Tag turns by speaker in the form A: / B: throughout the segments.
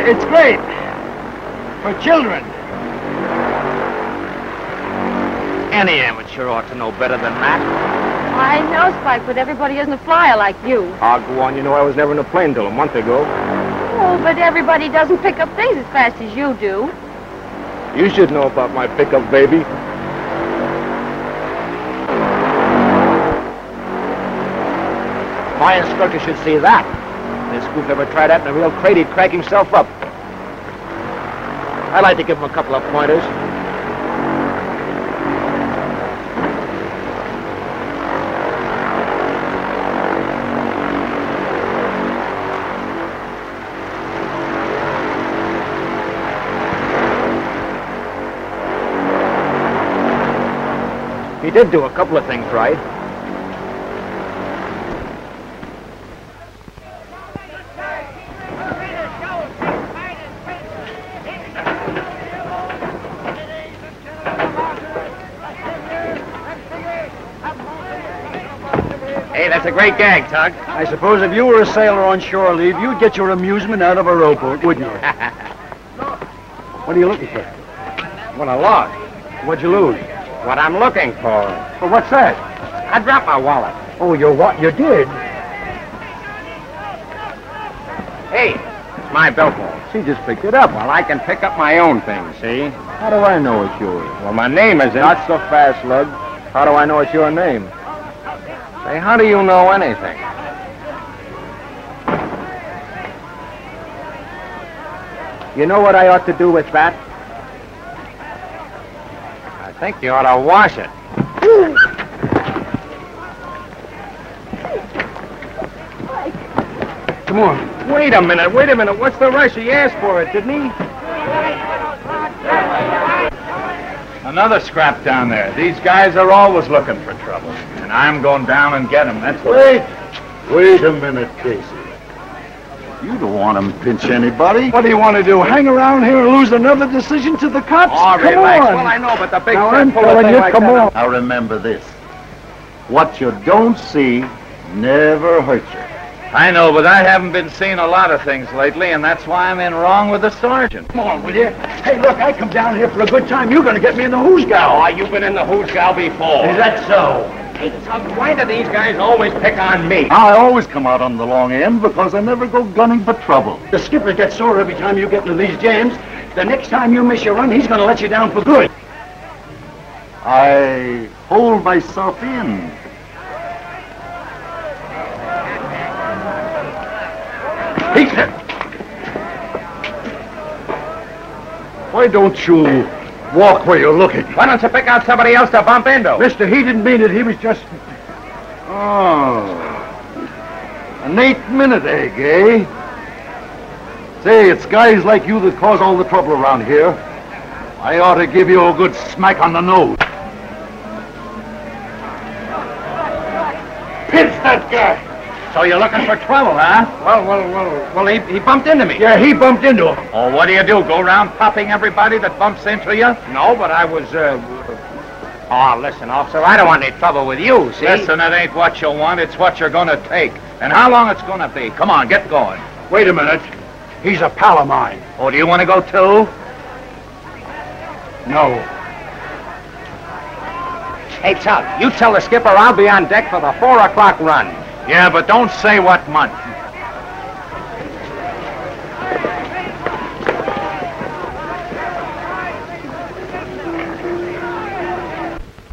A: It's great. For children.
B: Any amateur ought to know better than that.
C: I know, Spike, but everybody isn't a flyer like you.
B: I'll go on. You know I was never in a plane till a month ago.
C: Oh, but everybody doesn't pick up things as fast as you do.
B: You should know about my pickup, baby. My instructor should see that. This goof ever try that in a real crate, he'd crack himself up. I'd like to give him a couple of pointers. He did do a couple of things right. Hey, that's a great gag, Tug.
A: I suppose if you were a sailor on shore leave, you'd get your amusement out of a rowboat, wouldn't you? What are you looking for?
B: What a loss.
A: What'd you lose?
B: What I'm looking for.
A: Well, what's that?
B: I dropped my wallet.
A: Oh, you're what? You did?
B: Hey, it's my billfold.
A: She just picked it up.
B: Well, I can pick up my own things, see?
A: How do I know it's yours?
B: Well, my name is in...
A: Not so fast, Lug. How do I know it's your name?
B: Say, how do you know anything?
A: You know what I ought to do with that?
B: I think you ought to wash it.
A: Come on.
B: Wait a minute. What's the rush? He asked for it, didn't he?
D: Another scrap down there. These guys are always looking for trouble. And I'm going down and get them. That's what...
E: Wait a minute, Casey. You don't want to pinch anybody.
A: What do you want to do? Hang around here and lose another decision to the cops?
B: Oh,
A: come
B: relax.
A: on.
B: Well, I know, but the big
A: now,
B: set
A: I'm
B: full of
A: telling
B: thing
A: you,
B: like
A: come
B: that.
A: on.
E: Now remember this. What you don't see never hurts you.
D: I know, but I haven't been seeing a lot of things lately, and that's why I'm in wrong with the sergeant.
A: Come on, will you? Hey, look, I come down here for a good time. You're going to get me in the who's gal.
B: Oh, you've been in the who's gal before.
A: Is that so?
B: Hey, Tug, why do these guys always pick on me?
E: I always come out on the long end because I never go gunning for trouble.
A: The skipper gets sore every time you get into these jams. The next time you miss your run, he's going to let you down for good.
E: I hold myself in. Why don't you walk where you're looking?
B: Why don't you pick out somebody else to bump into?
A: Mister, he didn't mean it. He was just...
E: Oh. An 8-minute egg, eh? Say, it's guys like you that cause all the trouble around here. I ought to give you a good smack on the nose. Pinch that guy!
B: So you're looking for trouble, huh? Well, he bumped into me.
A: Yeah, he bumped into him.
D: Oh, what do? Go around popping everybody that bumps into you?
B: No, but I was, Oh, listen, officer, I don't want any trouble with you, see?
D: Listen, it ain't what you want, it's what you're gonna take. And how long it's gonna be. Come on, get going.
A: Wait a minute. He's a pal of mine.
D: Oh, do you want to go too?
A: No.
B: Hey, Tug, you tell the skipper I'll be on deck for the 4 o'clock run.
D: Yeah, but don't say what month.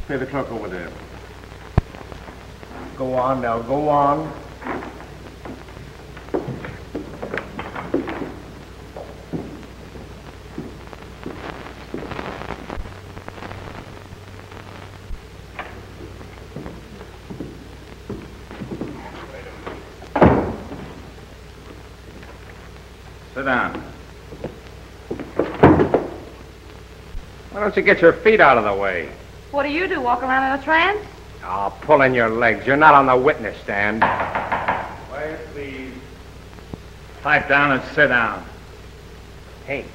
A: Pay the clerk over there. Go on now, go on.
D: Sit down.
B: Why don't you get your feet out of the way?
C: What do you do, walk around in a trance?
B: Oh, pull in your legs. You're not on the witness stand.
D: Quiet, please. Pipe down and sit down.
B: Hey.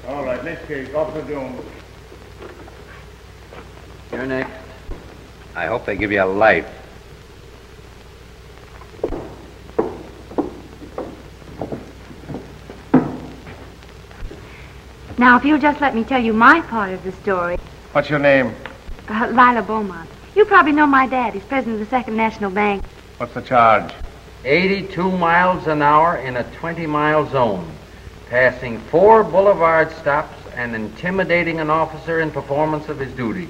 A: All right, next case, Officer Jones.
B: You're next. I hope they give you a life.
C: Now, if you'll just let me tell you my part of the story.
D: What's your name?
C: Lila Beaumont. You probably know my dad. He's president of the Second National Bank.
D: What's the charge?
F: 82 miles an hour in a 20-mile zone, passing 4 boulevard stops and intimidating an officer in performance of his duty.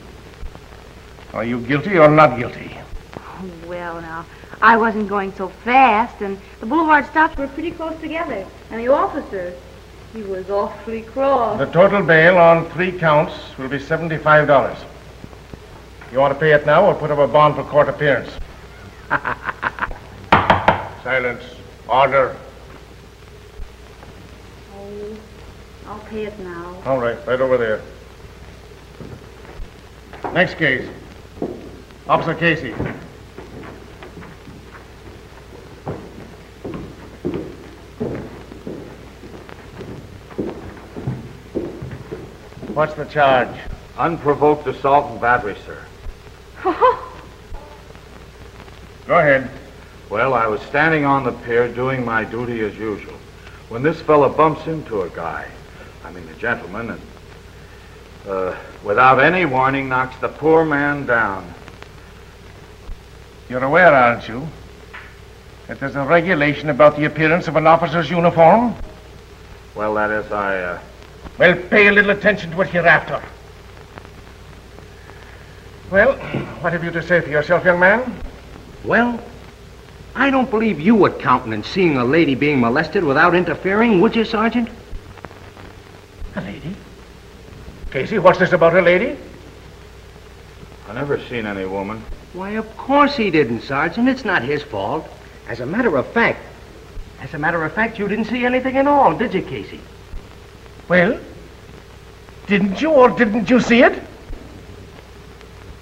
D: Are you guilty or not guilty?
C: Oh, well, now, I wasn't going so fast, and the boulevard stops were pretty close together. And the officer, he was awfully cross.
D: The total bail on 3 counts will be $75. You want to pay it now or put up a bond for court appearance? Silence. Order.
C: Oh, I'll pay it now.
D: All right over there. Next case. Officer Casey. What's the charge?
E: Unprovoked assault and battery, sir.
D: Go ahead.
E: Well, I was standing on the pier doing my duty as usual when this fella bumps into a guy, a gentleman, and without any warning knocks the poor man down.
D: You're aware, aren't you, that there's a regulation about the appearance of an officer's uniform?
E: Well, that is,
D: Well, pay a little attention to it hereafter. Well, what have you to say for yourself, young man?
B: Well, I don't believe you would countenance seeing a lady being molested without interfering, would you, Sergeant?
D: A lady? Casey, what's this about a lady?
E: I never seen any woman.
B: Why, of course he didn't, Sergeant. It's not his fault. As a matter of fact, you didn't see anything at all, did you, Casey?
D: Well, didn't you or didn't you see it?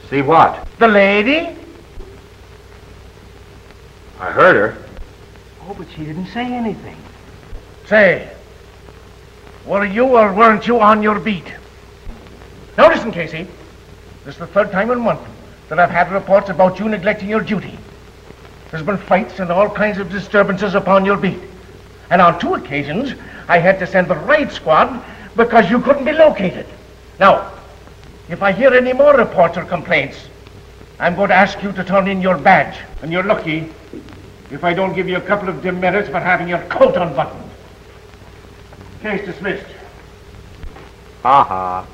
E: See what?
D: The lady?
E: I heard her.
B: Oh, but she didn't say anything.
D: Say, were you or weren't you on your beat? Now listen, Casey. This is the 3rd time in a month that I've had reports about you neglecting your duty. There's been fights and all kinds of disturbances upon your beat. And on 2 occasions, I had to send the raid squad because you couldn't be located. Now, if I hear any more reports or complaints, I'm going to ask you to turn in your badge. And you're lucky if I don't give you a couple of demerits for having your coat unbuttoned. Case dismissed.
B: Ha-ha.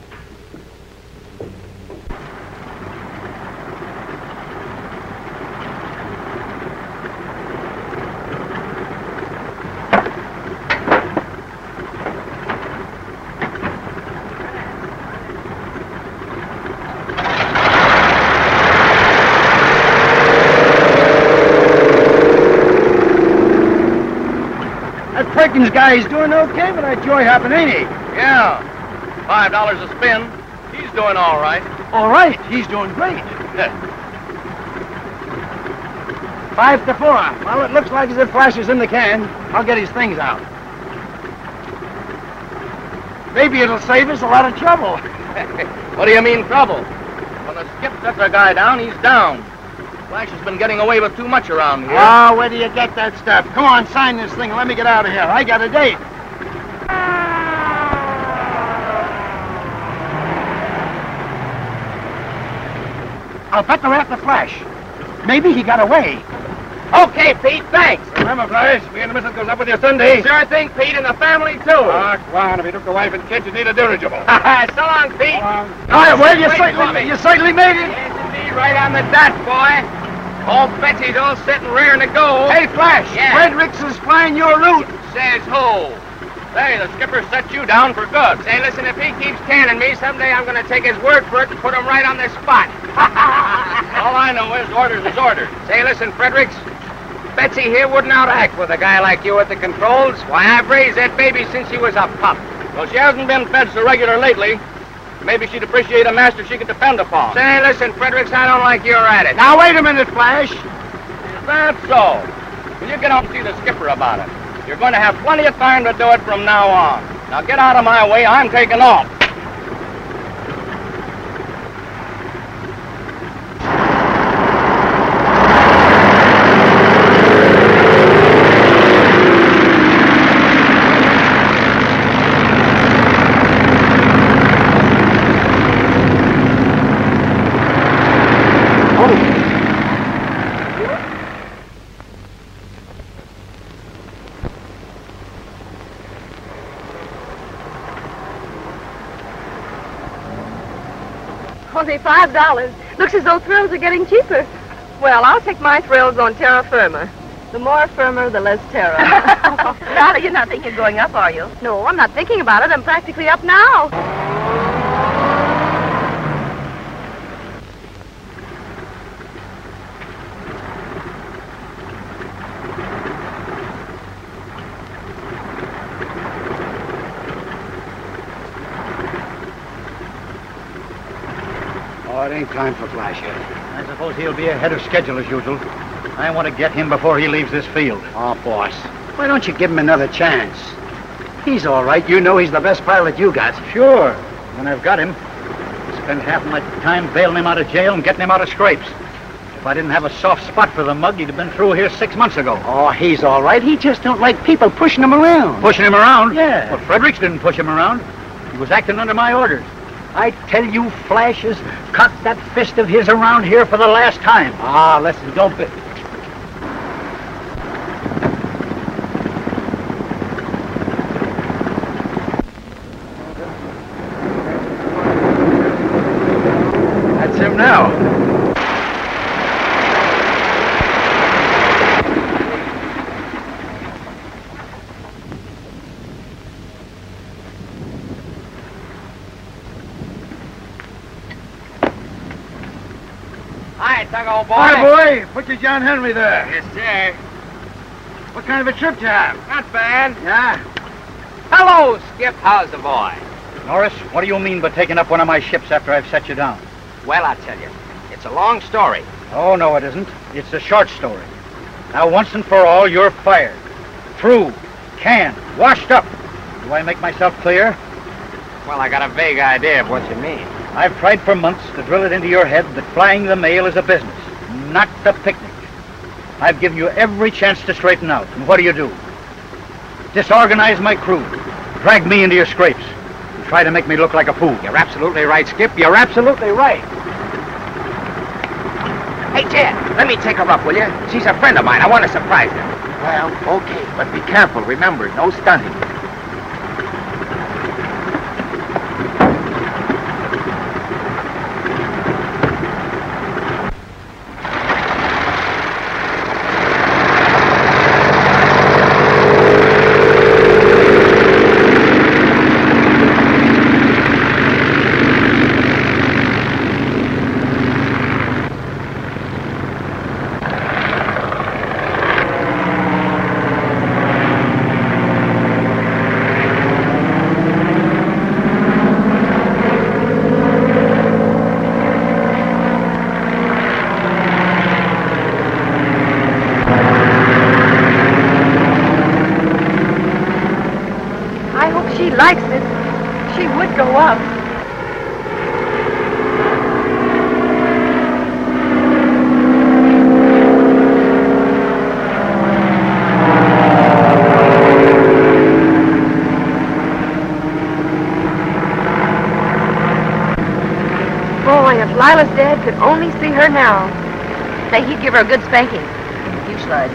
A: Perkins guy is doing okay, but that joy happened, ain't he?
G: Yeah. $5 a spin. He's doing all right.
A: All right, he's doing great. 5 to 4. Well, it looks like as if Flash is in the can. I'll get his things out. Maybe it'll save us a lot of trouble.
G: What do you mean, trouble? When the skip sets a guy down, he's down. Flash has been getting away with too much around here.
A: Oh, where do you get that stuff? Come on, sign this thing and let me get out of here. I got a date. I'll bet they're after Flash. Maybe he got away.
G: Okay, Pete, thanks.
D: Remember, Flash, me and the missus goes up with you Sunday.
G: Sure thing, Pete, and the family, too.
D: Ah, come on. If you took the wife and kids, you need a dirigible.
G: So long, Pete.
A: All right, well, you certainly made it.
G: Yes, indeed, right on the dot, boy. Old Betsy's all set and raring to go.
A: Hey, Flash,
G: Yeah.
A: Fredericks is flying your route.
G: Says who? Hey, the skipper set you down for good. Say, listen, if he keeps canning me, someday I'm going to take his word for it and put him right on the spot. All I know is orders is orders. Say, listen, Fredericks, Betsy here wouldn't outact with a guy like you at the controls. Why, I've raised that baby since she was a pup. Well, she hasn't been fed so regular lately. Maybe she'd appreciate a master she could depend upon. Say, listen, Fredericks, I don't like you're at it.
A: Now, wait a minute, Flash.
G: Is that so? Well, you get out and see the skipper about it. You're going to have plenty of time to do it from now on. Now get out of my way. I'm taking off.
H: $25. Looks as though thrills are getting cheaper. Well, I'll take my thrills on terra firma. The more firmer, the less terror. Darling, you're not thinking of going up, are you? No, I'm not thinking about it. I'm practically up now.
A: Oh, it ain't time for Flash yet. I suppose he'll be ahead of schedule as usual. I want to get him before he leaves this field. Oh, boss, why don't you give him another chance? He's all right. You know he's the best pilot you got. Sure. When I've got him, I spend half my time bailing him out of jail and getting him out of scrapes. If I didn't have a soft spot for the mug, he'd have been through here 6 months ago. Oh, he's all right. He just don't like people pushing him around. Pushing him around? Yeah. Well, Fredericks didn't push him around. He was acting under my orders. I tell you, Flash has cut that fist of his around here for the last time. Ah, listen, don't be... That's him now.
G: Hi, Tug, old boy.
A: Hi, boy. Put your John Henry there.
G: Yes, sir.
A: What kind of a trip you have?
G: Not bad.
A: Yeah?
G: Hello, Skip. How's the boy?
A: Norris, what do you mean by taking up one of my ships after I've set you down?
G: Well, I'll tell you. It's a long story.
A: Oh, no, it isn't. It's a short story. Now, once and for all, you're fired. Through. Canned. Washed up. Do I make myself clear?
G: Well, I got a vague idea of what you mean.
A: I've tried for months to drill it into your head that flying the mail is a business, not a picnic. I've given you every chance to straighten out, and what do? Disorganize my crew, drag me into your scrapes, and try to make me look like a fool.
G: You're absolutely right, Skip. You're absolutely right. Hey, Ted, let me take her up, will you? She's a friend of mine. I want to surprise her.
B: Well, okay, but be careful. Remember, no stunting.
H: Likes it. She would go up. Boy, if Lila's dad could only see her now. Say he'd give her a good spanking. You sludge.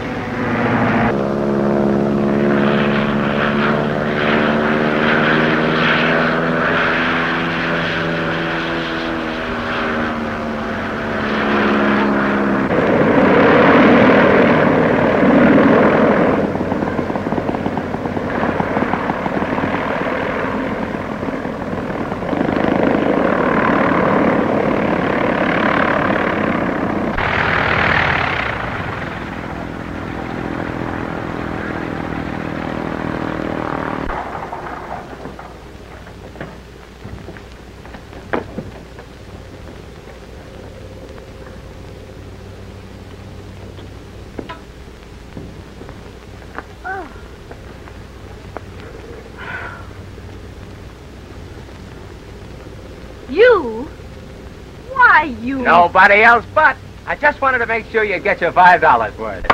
H: You? Why, you...
G: Nobody else but. I just wanted to make sure you get your $5 worth.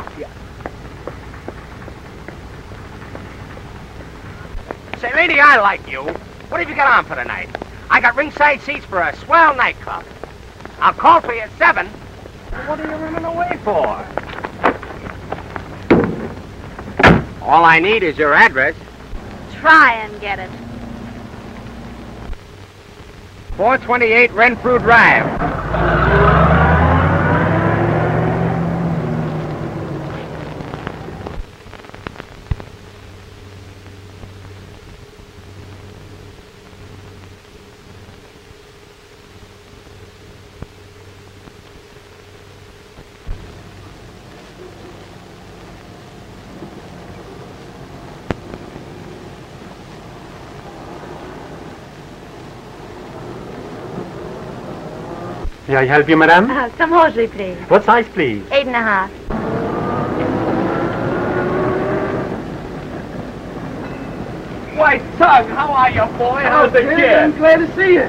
G: Say, lady, I like you. What have you got on for tonight? I got ringside seats for a swell nightclub. I'll call for you at 7. What are you running away for? All I need is your address.
C: Try and get it.
G: 428 Renfrew Drive.
I: May I help you, madame?
C: Some hosiery, please.
I: What size, please?
C: 8.5.
G: Why, Tug, how are you, boy? How's the kid?
A: I'm glad to see you.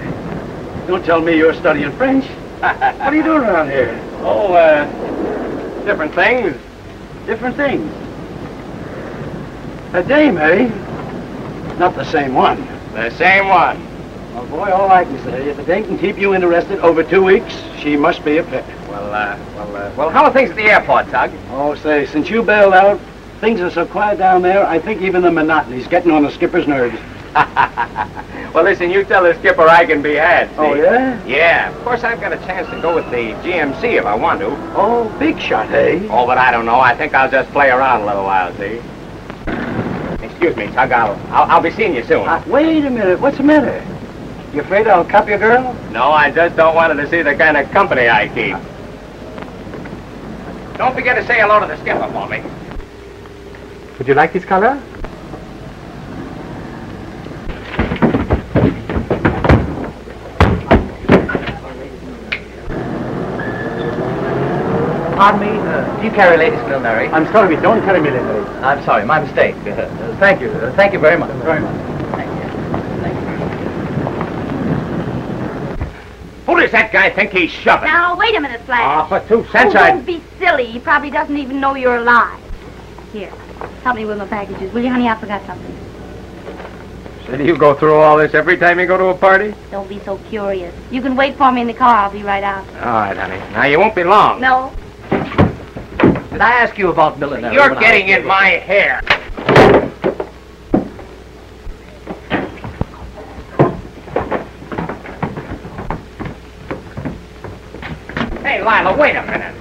A: Don't tell me you're studying French. What are you doing around here?
G: Oh, different things.
A: Different things. A dame, eh? Not the same one.
G: The same one.
A: Well, boy, all I can say, if a dame can keep you interested over 2 weeks, she must be a pick.
G: Well, how are things at the airport, Tug?
A: Oh, say, since you bailed out, things are so quiet down there, I think even the monotony's getting on the skipper's nerves.
G: Well, listen, you tell the skipper I can be had, see?
A: Oh, yeah?
G: Yeah. Of course, I've got a chance to go with the GMC if I want to.
A: Oh, big shot, eh?
G: Oh, but I don't know. I think I'll just play around a little while, see? Excuse me, Tug. I'll be seeing you soon.
A: Wait a minute. What's the matter? You afraid I'll cup your girl?
G: No, I just don't want her to see the kind of company I keep. Don't forget to say hello to the skipper for me.
I: Would you like this color?
B: Pardon me, do you carry ladies' millinery?
A: I'm sorry, we don't carry military.
B: I'm sorry, my mistake. Thank you. Thank you very much.
A: Very much.
G: Who does that guy think he's shoving?
C: Now, wait a minute, Flash.
G: For 2 cents,
C: Don't be silly. He probably doesn't even know you're alive. Here, help me with my packages. Will you, honey? I forgot something.
G: So do you go through all this every time you go to a party?
C: Don't be so curious. You can wait for me in the car. I'll be right out.
G: All right, honey. Now, you won't be long.
C: No.
B: Did I ask you about millinery?
G: You're getting in my hair. Hey, Lila, wait a minute.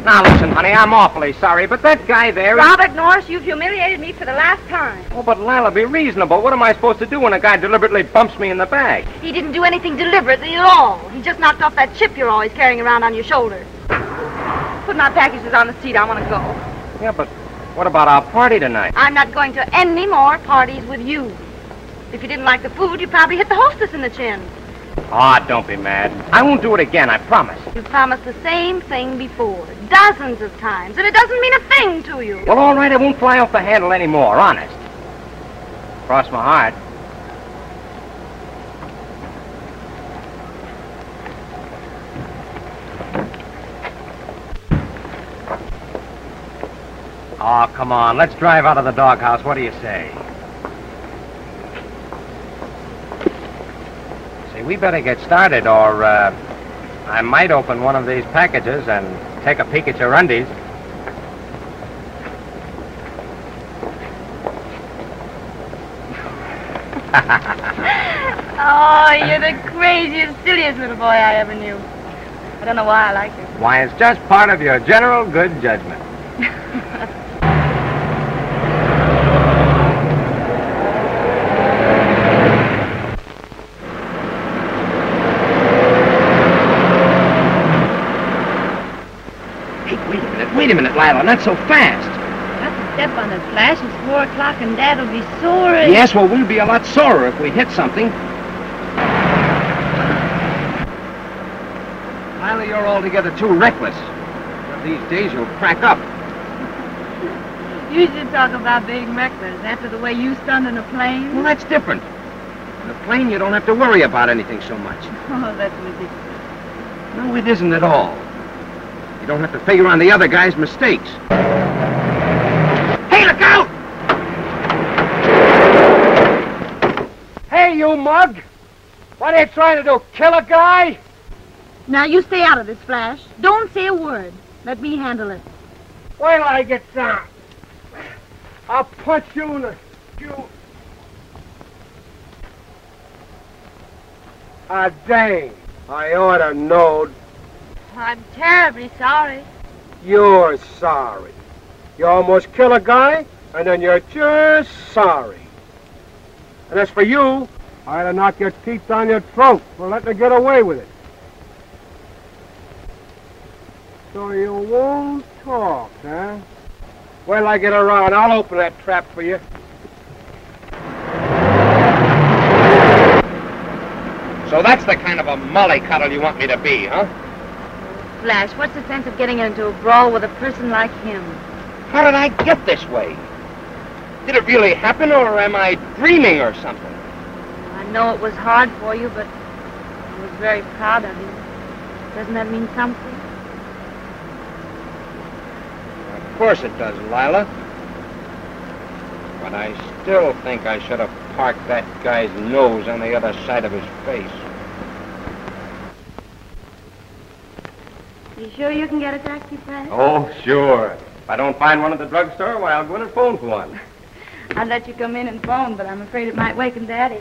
G: Now, listen, honey, I'm awfully sorry, but that guy there...
H: Robert Norris, you've humiliated me for the last time.
G: Oh, but Lila, be reasonable. What am I supposed to do when a guy deliberately bumps me in the back?
H: He didn't do anything deliberately at all. He just knocked off that chip you're always carrying around on your shoulder. Put my packages on the seat. I want to go.
G: Yeah, but what about our party tonight?
H: I'm not going to any more parties with you. If you didn't like the food, you'd probably hit the hostess in the chin.
G: Ah, don't be mad. I won't do it again, I promise.
H: You promised the same thing before, dozens of times, and it doesn't mean a thing to you.
G: Well, all right, I won't fly off the handle anymore, honest. Cross my heart. Oh, come on. Let's drive out of the doghouse. What do you say? See, we better get started, or I might open one of these packages and take a peek at your undies.
C: Oh, you're the craziest, silliest little boy I ever knew. I don't know why I like you.
G: Why, it's just part of your general good judgment. Wait a minute, Lila, not so fast.
C: Not to step on the Flash. It's 4 o'clock and Dad'll be soaring.
G: Yes, well, we'll be a lot sorer if we hit something. Lila, you're altogether too reckless. One of these days you'll crack up.
C: You should talk about being reckless after the way you stunned in a plane.
G: Well, that's different. In a plane, you don't have to worry about anything so much.
C: Oh, that's ridiculous.
G: No, it isn't at all. You don't have to figure on the other guy's mistakes. Hey, look out! Hey, you mug! What are you trying to do, kill a guy?
C: Now, you stay out of this, Flash. Don't say a word. Let me handle it.
D: Wait till I get down. I'll punch you in the...
B: Dang. I ought to know.
C: I'm terribly sorry.
B: You're sorry. You almost kill a guy, and then you're just sorry. And as for you, I ought to knock your teeth down your throat for letting her get away with it. So you won't talk, huh? Well, I get around. I'll open that trap for you.
G: So that's the kind of a mollycoddle you want me to be, huh?
C: Flash, what's the sense of getting into a brawl with a person like him?
G: How did I get this way? Did it really happen, or am I dreaming or something?
C: I know it was hard for you, but I was very proud of you. Doesn't that mean something?
G: Of course it does, Lila. But I still think I should have parked that guy's nose on the other side of his face.
C: You sure you can get a taxi, Flash?
G: Oh, sure. If I don't find one at the drugstore, why, I'll go in and phone for one.
C: I'd let you come in and phone, but I'm afraid it might waken Daddy.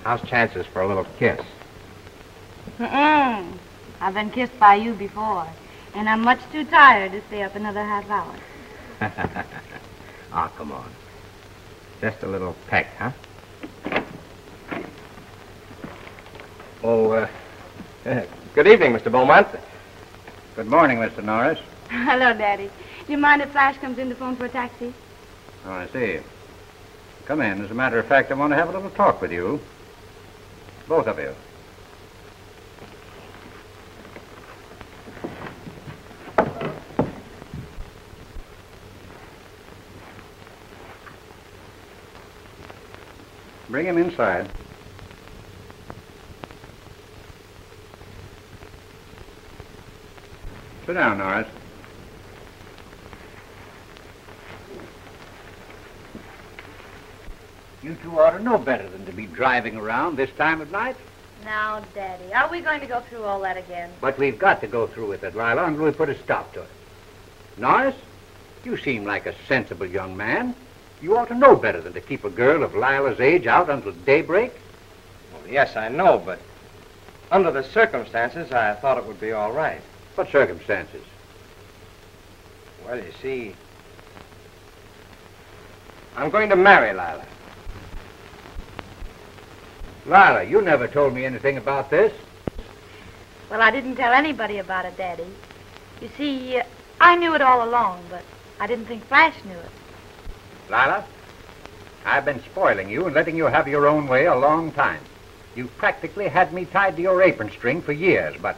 G: How's chances for a little kiss?
C: Mm-mm. I've been kissed by you before, and I'm much too tired to stay up another half hour.
G: Oh, come on. Just a little peck, huh? Oh, good evening, Mr. Beaumont.
A: Good morning, Mr. Norris.
C: Hello, Daddy. Do you mind if Flash comes in to phone for a taxi?
A: Oh, I see. Come in. As a matter of fact, I want to have a little talk with you. Both of you. Bring him inside. Sit down, Norris. You two ought to know better than to be driving around this time of night.
C: Now, Daddy, are we going to go through all that again?
A: But we've got to go through with it, Lila, until we put a stop to it. Norris, you seem like a sensible young man. You ought to know better than to keep a girl of Lila's age out until daybreak.
G: Well, yes, I know, but under the circumstances, I thought it would be all right.
A: What circumstances?
G: Well, you see, I'm going to marry Lila.
A: Lila, you never told me anything about this.
C: Well, I didn't tell anybody about it, Daddy. You see, I knew it all along, but I didn't think Flash knew it.
A: Lila, I've been spoiling you and letting you have your own way a long time. You've practically had me tied to your apron string for years, but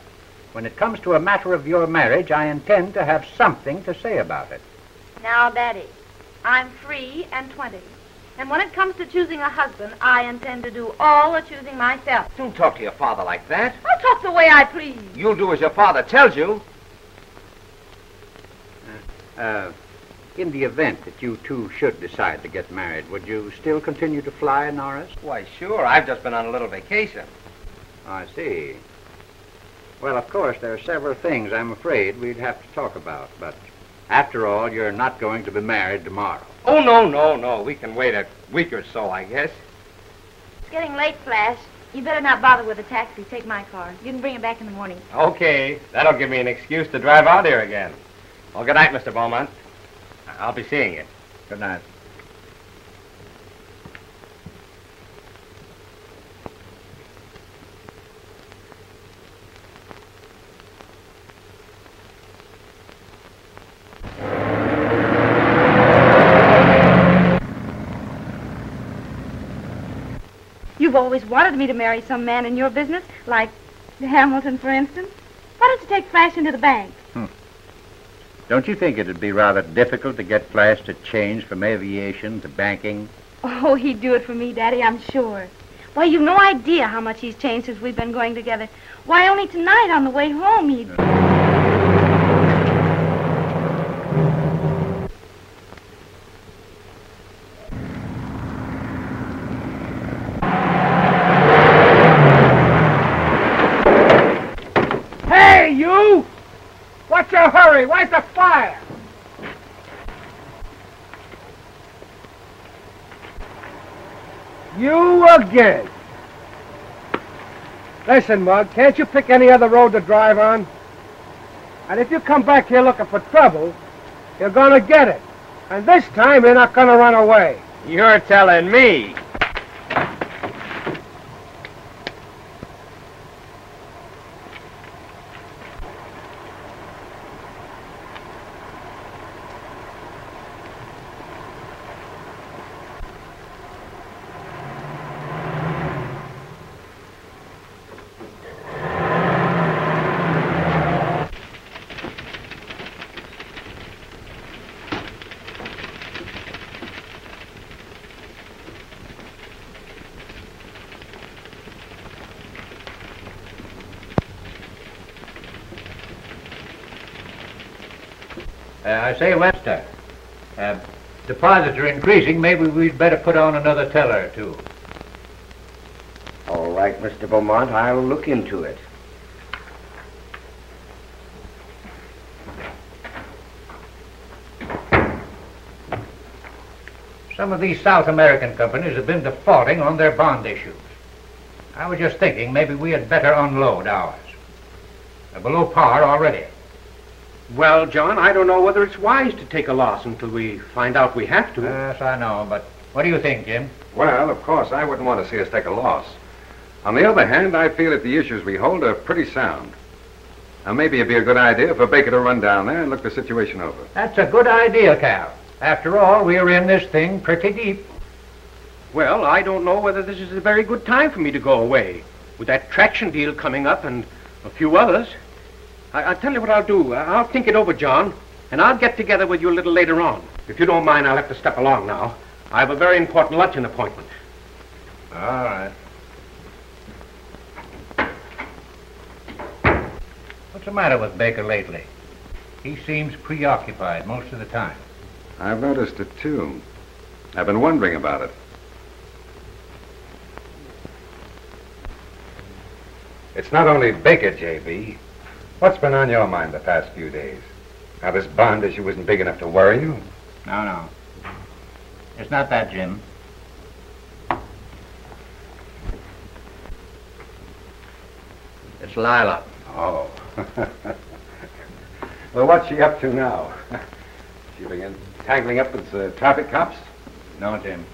A: when it comes to a matter of your marriage, I intend to have something to say about it.
C: Now, Daddy, I'm free and 20. And when it comes to choosing a husband, I intend to do all the choosing myself.
G: Don't talk to your father like that.
C: I'll talk the way I please.
G: You'll do as your father tells you.
A: In the event that you two should decide to get married, would you still continue to fly, Norris?
G: Why, sure. I've just been on a little vacation.
A: I see. Well, of course, there are several things I'm afraid we'd have to talk about, but after all, you're not going to be married tomorrow.
G: Oh, no. We can wait a week or so, I guess.
C: It's getting late, Flash. You better not bother with a taxi. Take my car. You can bring it back in the morning.
G: Okay. That'll give me an excuse to drive out here again. Well, good night, Mr. Beaumont. I'll be seeing you.
A: Good night.
C: You've always wanted me to marry some man in your business, like Hamilton, for instance. Why don't you take Flash into the bank?
A: Don't you think it'd be rather difficult to get Flash to change from aviation to banking?
C: Oh, he'd do it for me, Daddy, I'm sure. Why, you've no idea how much he's changed since we've been going together. Why, only tonight on the way home he'd...
B: Hey, you! What's your hurry? Where's the fire? You again. Listen, Mug, can't you pick any other road to drive on? And if you come back here looking for trouble, you're gonna get it. And this time you're not gonna run away.
G: You're telling me.
J: I say, Webster, deposits are increasing. Maybe we'd better put on another teller or two.
K: All right, Mr. Beaumont, I'll look into it.
J: Some of these South American companies have been defaulting on their bond issues. I was just thinking maybe we had better unload ours. They're below par already.
L: Well, John, I don't know whether it's wise to take a loss until we find out we have to.
J: Yes, I know, but what do you think, Jim?
M: Well, of course, I wouldn't want to see us take a loss. On the other hand, I feel that the issues we hold are pretty sound. Now, maybe it'd be a good idea for Baker to run down there and look the situation over.
J: That's a good idea, Cal. After all, we're in this thing pretty deep.
L: Well, I don't know whether this is a very good time for me to go away. With that traction deal coming up and a few others. I'll tell you what I'll do. I'll think it over, John, and I'll get together with you a little later on. If you don't mind, I'll have to step along now. I have a very important luncheon appointment.
J: All right. What's the matter with Baker lately? He seems preoccupied most of the time.
M: I've noticed it, too. I've been wondering about it. It's not only Baker, J.B. What's been on your mind the past few days? Now, this bond issue isn't big enough to worry you?
J: No. It's not that, Jim. It's Lila.
M: Oh. Well, what's she up to now? She begin tangling up with the traffic cops?
J: No, Jim.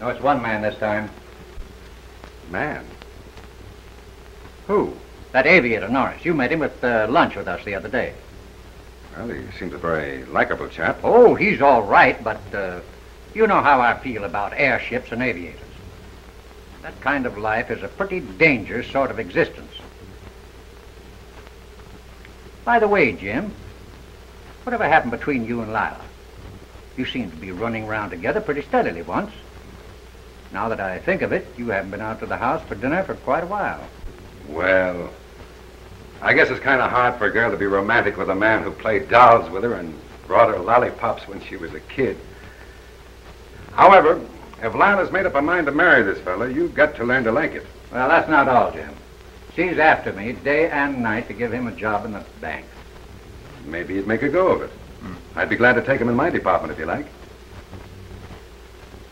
J: No, it's one man this time.
M: Man? Who?
J: That aviator, Norris. You met him at lunch with us the other day.
M: Well, he seems a very likable chap.
J: Oh, he's all right, but you know how I feel about airships and aviators. That kind of life is a pretty dangerous sort of existence. By the way, Jim, whatever happened between you and Lila? You seemed to be running around together pretty steadily once. Now that I think of it, you haven't been out to the house for dinner for quite a while.
M: Well, I guess it's kind of hard for a girl to be romantic with a man who played dolls with her and brought her lollipops when she was a kid. However, if Lila's made up her mind to marry this fella, you've got to learn to like it.
J: Well, that's not all, Jim. She's after me day and night to give him a job in the bank.
M: Maybe you'd make a go of it. I'd be glad to take him in my department if you like.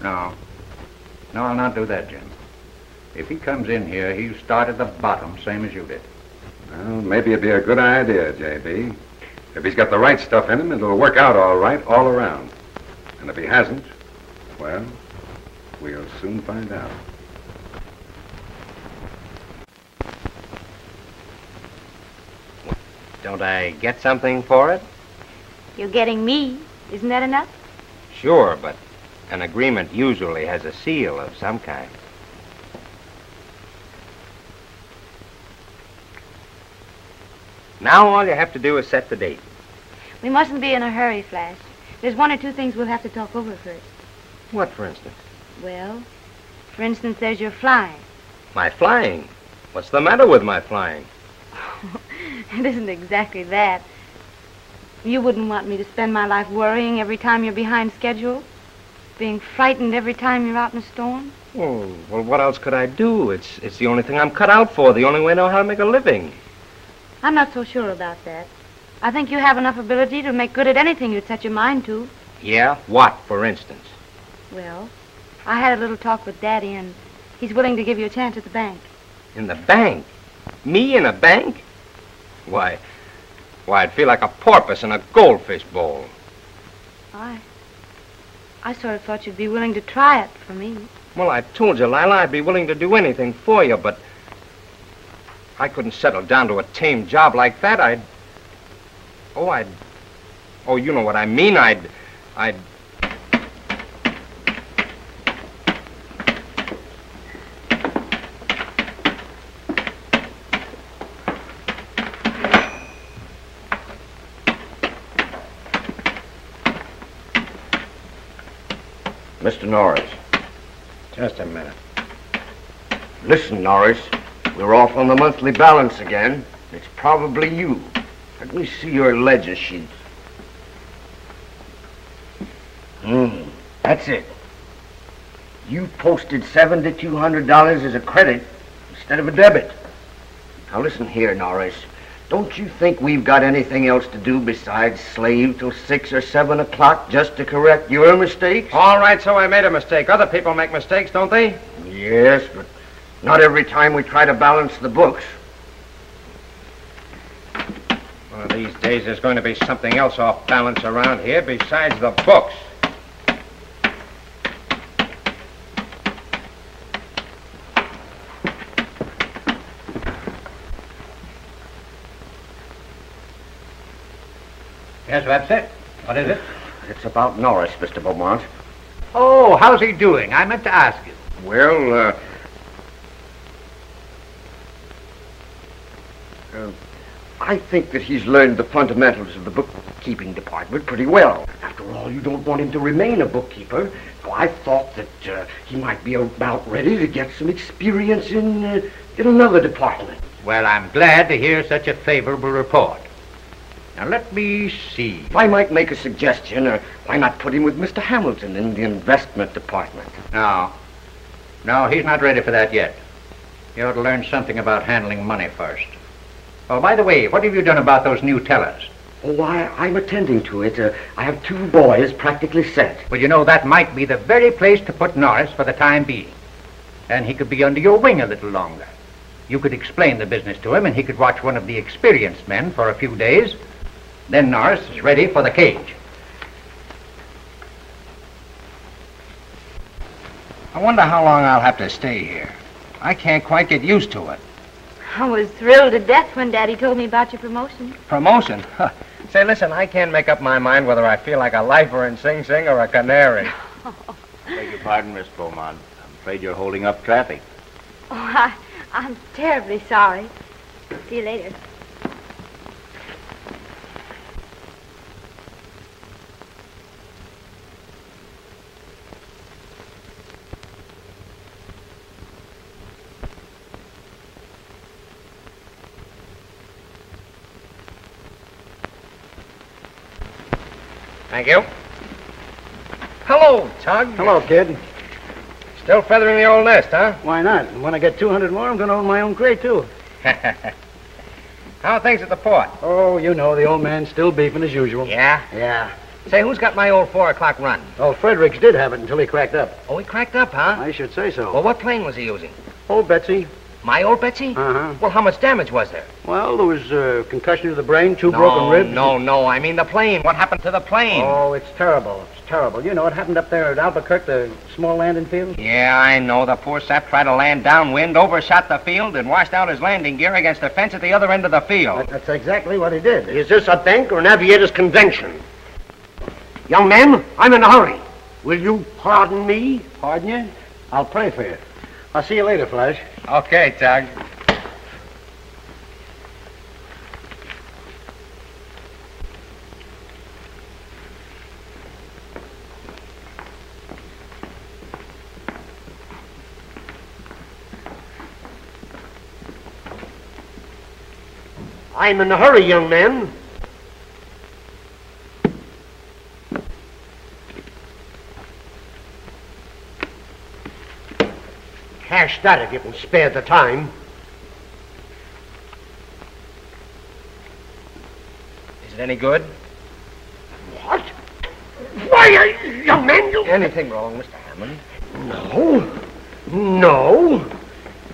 J: No, I'll not do that, Jim. If he comes in here, he'll start at the bottom, same as you did.
M: Well, maybe it'd be a good idea, J.B. If he's got the right stuff in him, it'll work out all right all around. And if he hasn't, well, we'll soon find out.
G: Don't I get something for it?
C: You're getting me. Isn't that enough?
G: Sure, but an agreement usually has a seal of some kind. Now all you have to do is set the date.
C: We mustn't be in a hurry, Flash. There's one or two things we'll have to talk over first.
G: What, for instance?
C: Well, for instance, there's your flying.
G: My flying? What's the matter with my flying?
C: It isn't exactly that. You wouldn't want me to spend my life worrying every time you're behind schedule? Being frightened every time you're out in a storm?
G: Oh, well, what else could I do? It's the only thing I'm cut out for, the only way I know how to make a living.
C: I'm not so sure about that. I think you have enough ability to make good at anything you'd set your mind to.
G: Yeah? What, for instance?
C: Well, I had a little talk with Daddy, and he's willing to give you a chance at the bank.
G: In the bank? Me in a bank? Why, I'd feel like a porpoise in a goldfish bowl.
C: I sort of thought you'd be willing to try it for me.
G: Well, I told you, Lila, I'd be willing to do anything for you, but I couldn't settle down to a tame job like that. Oh, you know what I mean. I'd...
K: Mr. Norris.
J: Just a minute.
K: Listen, Norris. We're off on the monthly balance again. It's probably you. Let me see your ledger sheet. That's it. You posted $7,200 as a credit instead of a debit. Now listen here, Norris. Don't you think we've got anything else to do besides slave till 6 or 7 o'clock just to correct your mistakes?
G: All right, so I made a mistake. Other people make mistakes, don't they?
K: Yes, but not every time we try to balance the books.
G: One of these days there's going to be something else off balance around here besides the books.
J: Yes, that's it. What is it?
K: It's about Norris, Mr. Beaumont.
J: Oh, how's he doing? I meant to ask you.
K: Well, I think that he's learned the fundamentals of the bookkeeping department pretty well. After all, you don't want him to remain a bookkeeper. So I thought that he might be about ready to get some experience in another department.
J: Well, I'm glad to hear such a favorable report. Now, let me see.
K: If I might make a suggestion, why not put him with Mr. Hamilton in the investment department?
J: No, he's not ready for that yet. You ought to learn something about handling money first. Oh, by the way, what have you done about those new tellers?
K: Oh, I'm attending to it. I have 2 boys practically set.
J: Well, you know, that might be the very place to put Norris for the time being. And he could be under your wing a little longer. You could explain the business to him, and he could watch one of the experienced men for a few days. Then Norris is ready for the cage.
G: I wonder how long I'll have to stay here. I can't quite get used to it.
C: I was thrilled to death when Daddy told me about your promotion.
G: Promotion? Say, listen, I can't make up my mind whether I feel like a lifer in Sing Sing or a canary.
N: Beg your pardon, Miss Beaumont. I'm afraid you're holding up traffic.
C: Oh, I'm terribly sorry. See you later.
G: Thank you. Hello, Tug.
A: Hello, kid.
G: Still feathering the old nest, huh?
A: Why not? And when I get 200 more, I'm going to own my own crate, too.
G: How are things at the port?
A: Oh, you know, the old man's still beefing as usual.
G: Yeah?
A: Yeah.
G: Say, who's got my old 4 o'clock run?
A: Oh, Fredericks did have it until he cracked up.
G: Oh, he cracked up, huh?
A: I should say so.
G: Well, what plane was he using?
A: Old Betsy.
G: My old Betsy?
A: Uh-huh.
G: Well, how much damage was there?
A: Well, there was concussion to the brain, 2 broken ribs.
G: No, I mean the plane. What happened to the plane?
A: Oh, it's terrible. It's terrible. You know, it happened up there at Albuquerque, the small landing field.
G: Yeah, I know. The poor sap tried to land downwind, overshot the field, and washed out his landing gear against the fence at the other end of the field.
A: That's exactly what he did.
B: Is this a bank or an aviators convention? Young man, I'm in a hurry. Will you pardon me?
A: Pardon you? I'll pray for you. I'll see you later, Flash.
G: Okay, Tug.
B: I'm in a hurry, young man. Cash that if you can spare the time.
G: Is it any good?
B: What? Why, young man, you...
G: Anything wrong, Mr. Hammond?
B: No.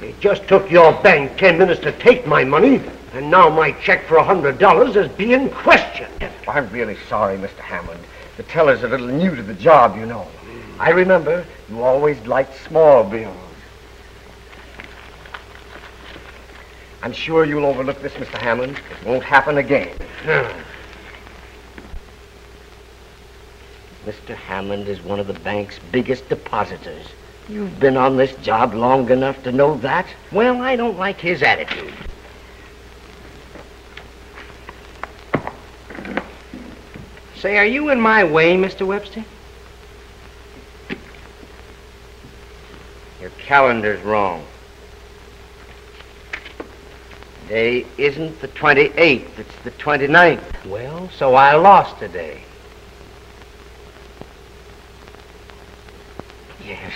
B: It just took your bank 10 minutes to take my money, and now my check for $100 is being questioned.
K: I'm really sorry, Mr. Hammond. The teller's a little new to the job, you know. I remember you always liked small bills. I'm sure you'll overlook this, Mr. Hammond. It won't happen again. Mr. Hammond is one of the bank's biggest depositors. You've been on this job long enough to know that.
J: Well, I don't like his attitude. Say, are you in my way, Mr. Webster? Your calendar's wrong. Today isn't the 28th, it's the 29th. Well, so I lost today. Yes.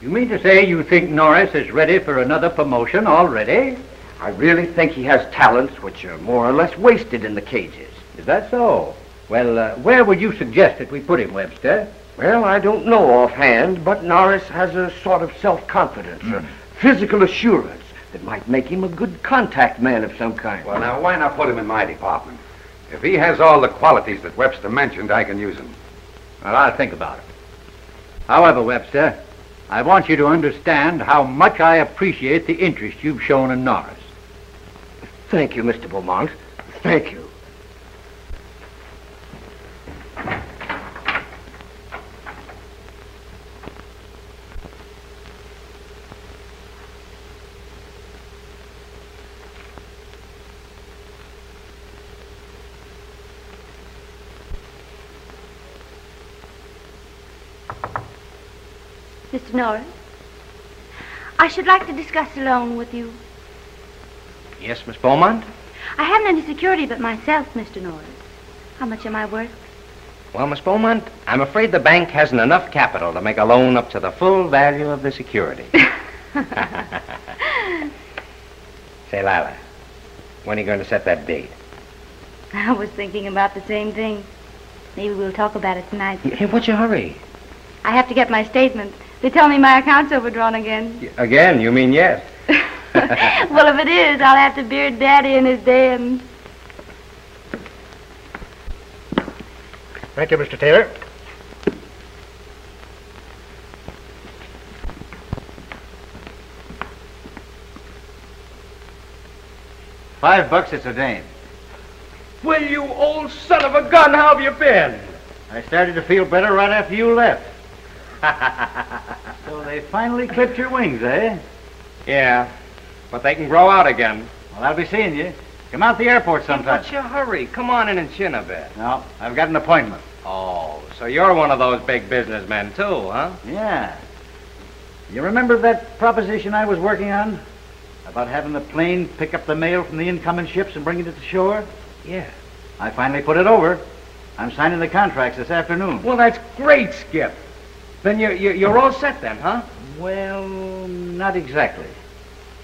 J: You mean to say you think Norris is ready for another promotion already?
K: I really think he has talents which are more or less wasted in the cages.
J: Is that so? Well, where would you suggest that we put him, Webster?
K: Well, I don't know offhand, but Norris has a sort of self-confidence, a physical assurance that might make him a good contact man of some kind.
M: Well, now, why not put him in my department? If he has all the qualities that Webster mentioned, I can use him.
J: Well, I'll think about it. However, Webster, I want you to understand how much I appreciate the interest you've shown in Norris.
K: Thank you, Mr. Beaumont. Thank you.
C: Mr. Norris, I should like to discuss a loan with you.
J: Yes, Miss Beaumont?
C: I haven't any security but myself, Mr. Norris. How much am I worth?
J: Well, Miss Beaumont, I'm afraid the bank hasn't enough capital to make a loan up to the full value of the security. Say, Lila, when are you going to set that date?
C: I was thinking about the same thing. Maybe we'll talk about it tonight.
J: Hey, what's your hurry?
C: I have to get my statement. They tell me my account's overdrawn again.
J: Again, you mean yes?
C: Well, if it is, I'll have to beard Daddy in his day and...
B: Thank you, Mr. Taylor.
A: $5 it's a dame.
B: Well, you old son of a gun, how have you been?
A: I started to feel better right after you left. So they finally clipped your wings, eh?
G: Yeah, but they can grow out again.
A: Well, I'll be seeing you. Come out the airport sometime.
G: What's your hurry? Come on in and chin a bit.
A: No, I've got an appointment.
G: Oh, so you're one of those big businessmen, too, huh?
A: Yeah. You remember that proposition I was working on? About having the plane pick up the mail from the incoming ships and bring it to shore?
G: Yeah.
A: I finally put it over. I'm signing the contracts this afternoon.
G: Well, that's great, Skip. Then you're all set then, huh?
A: Well, not exactly.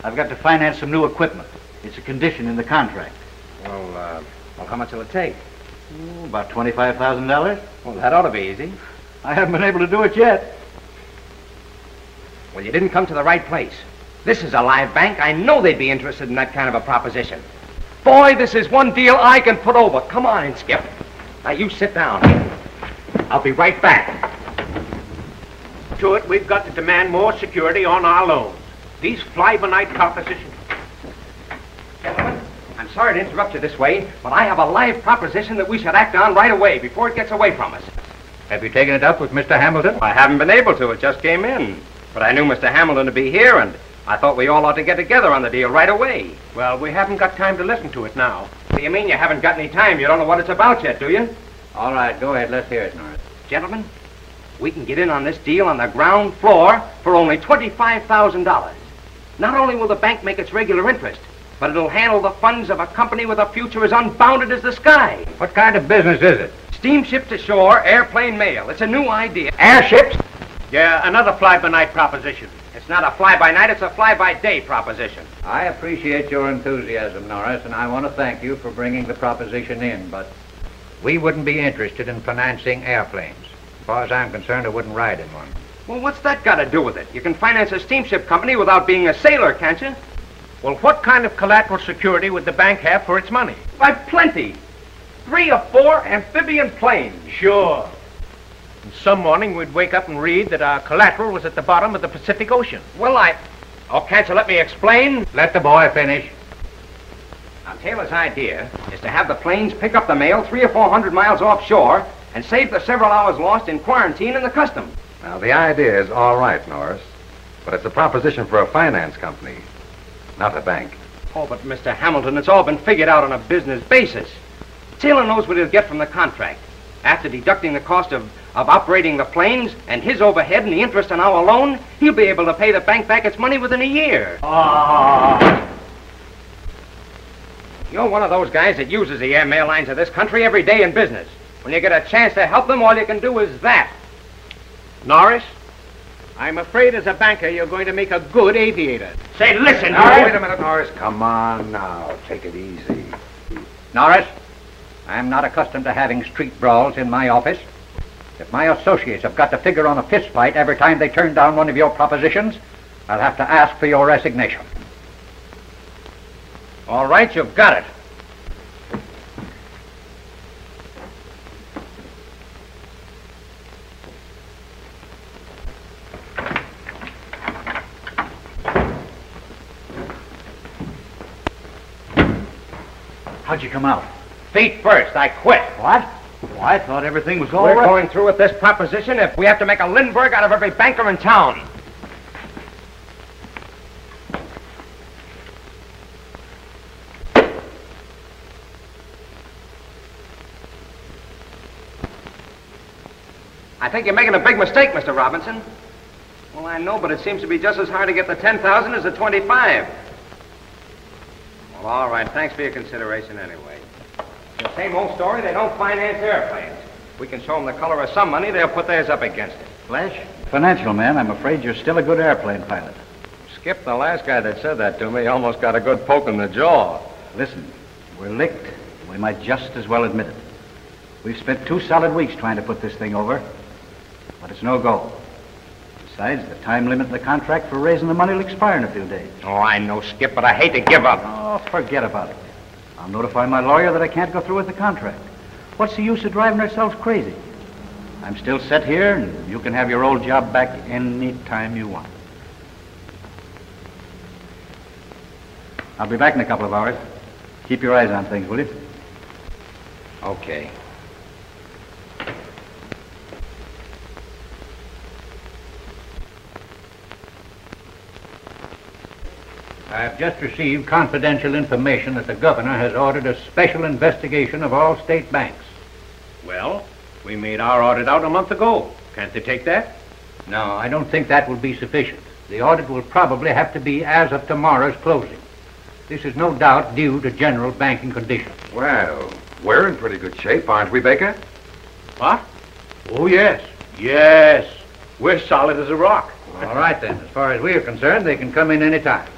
A: I've got to finance some new equipment. It's a condition in the contract.
G: Well, how much will it take?
A: Oh, about $25,000.
G: Well, that ought to be easy.
A: I haven't been able to do it yet.
G: Well, you didn't come to the right place. This is a live bank. I know they'd be interested in that kind of a proposition. Boy, this is one deal I can put over. Come on in, Skip. Now, you sit down. I'll be right back.
L: To it, we've got to demand more security on our loans. These fly-by-night propositions.
G: Gentlemen, I'm sorry to interrupt you this way, but I have a live proposition that we should act on right away before it gets away from us.
J: Have you taken it up with Mr. Hamilton?
G: I haven't been able to. It just came in. But I knew Mr. Hamilton to be here, and I thought we all ought to get together on the deal right away.
L: Well, we haven't got time to listen to it now.
G: What do you mean you haven't got any time? You don't know what it's about yet, do you?
J: All right, go ahead. Let's hear it, Norris.
G: Gentlemen, we can get in on this deal on the ground floor for only $25,000. Not only will the bank make its regular interest, but it'll handle the funds of a company with a future as unbounded as the sky.
J: What kind of business is it?
G: Steamship to shore, airplane mail. It's a new idea.
J: Airships?
L: Yeah, another fly-by-night proposition.
G: It's not a fly-by-night, it's a fly-by-day proposition.
J: I appreciate your enthusiasm, Norris, and I want to thank you for bringing the proposition in, but We wouldn't be interested in financing airplanes. As far as I'm concerned, I wouldn't ride in one.
L: Well, what's that got to do with it? You can finance a steamship company without being a sailor, can't you?
D: Well, what kind of collateral security would the bank have for its money?
L: Why, plenty. 3 or 4 amphibian planes.
D: Sure. And some morning we'd wake up and read that our collateral was at the bottom of the Pacific Ocean.
L: Well, Oh, can't you let me explain?
J: Let the boy finish.
L: Now, Taylor's idea is to have the planes pick up the mail 300 or 400 miles offshore and save the several hours lost in quarantine in the customs.
M: Now, the idea is all right, Norris, but it's a proposition for a finance company, not a bank.
L: Oh, but Mr. Hamilton, it's all been figured out on a business basis. Taylor knows what he'll get from the contract. After deducting the cost of operating the planes and his overhead and the interest on our loan, he'll be able to pay the bank back its money within a year. You're one of those guys that uses the airmail lines of this country every day in business. When you get a chance to help them, all you can do is that.
D: Norris, I'm afraid as a banker you're going to make a good aviator.
L: Say, listen,
M: Now, wait a minute, Norris. Come on now. Take it easy.
J: Norris, I'm not accustomed to having street brawls in my office. If my associates have got to figure on a fist fight every time they turn down one of your propositions, I'll have to ask for your resignation.
L: All right, you've got it.
A: How'd you come out?
L: Feet first. I quit.
A: What? Well, I thought everything was all
L: We're
A: right.
L: going through with this proposition if we have to make a Lindbergh out of every banker in town. I think you're making a big mistake, Mr. Robinson. Well, I know, but it seems to be just as hard to get the 10,000 as the 25. Well, all right. Thanks for your consideration anyway. The same old story, they don't finance airplanes. We can show them the color of some money, they'll put theirs up against it.
A: Flash? Financial man, I'm afraid you're still a good airplane pilot.
M: Skip, the last guy that said that to me almost got a good poke in the jaw.
A: Listen, we're licked. We might just as well admit it. We've spent 2 solid weeks trying to put this thing over, but it's no go. Besides, the time limit in the contract for raising the money will expire in a few days.
L: Oh, I know, Skip, but I hate to give up.
A: Oh, forget about it. I'll notify my lawyer that I can't go through with the contract. What's the use of driving ourselves crazy? I'm still set here, and you can have your old job back any time you want. I'll be back in a couple of hours. Keep your eyes on things, will you?
L: Okay.
J: I've just received confidential information that the governor has ordered a special investigation of all state banks.
D: Well, we made our audit out a month ago. Can't they take that?
J: No, I don't think that will be sufficient. The audit will probably have to be as of tomorrow's closing. This is no doubt due to general banking conditions.
M: Well, we're in pretty good shape, aren't we, Baker?
D: What? Oh, yes. Yes. We're solid as a rock.
J: All right, then. As far as we're concerned, they can come in any time.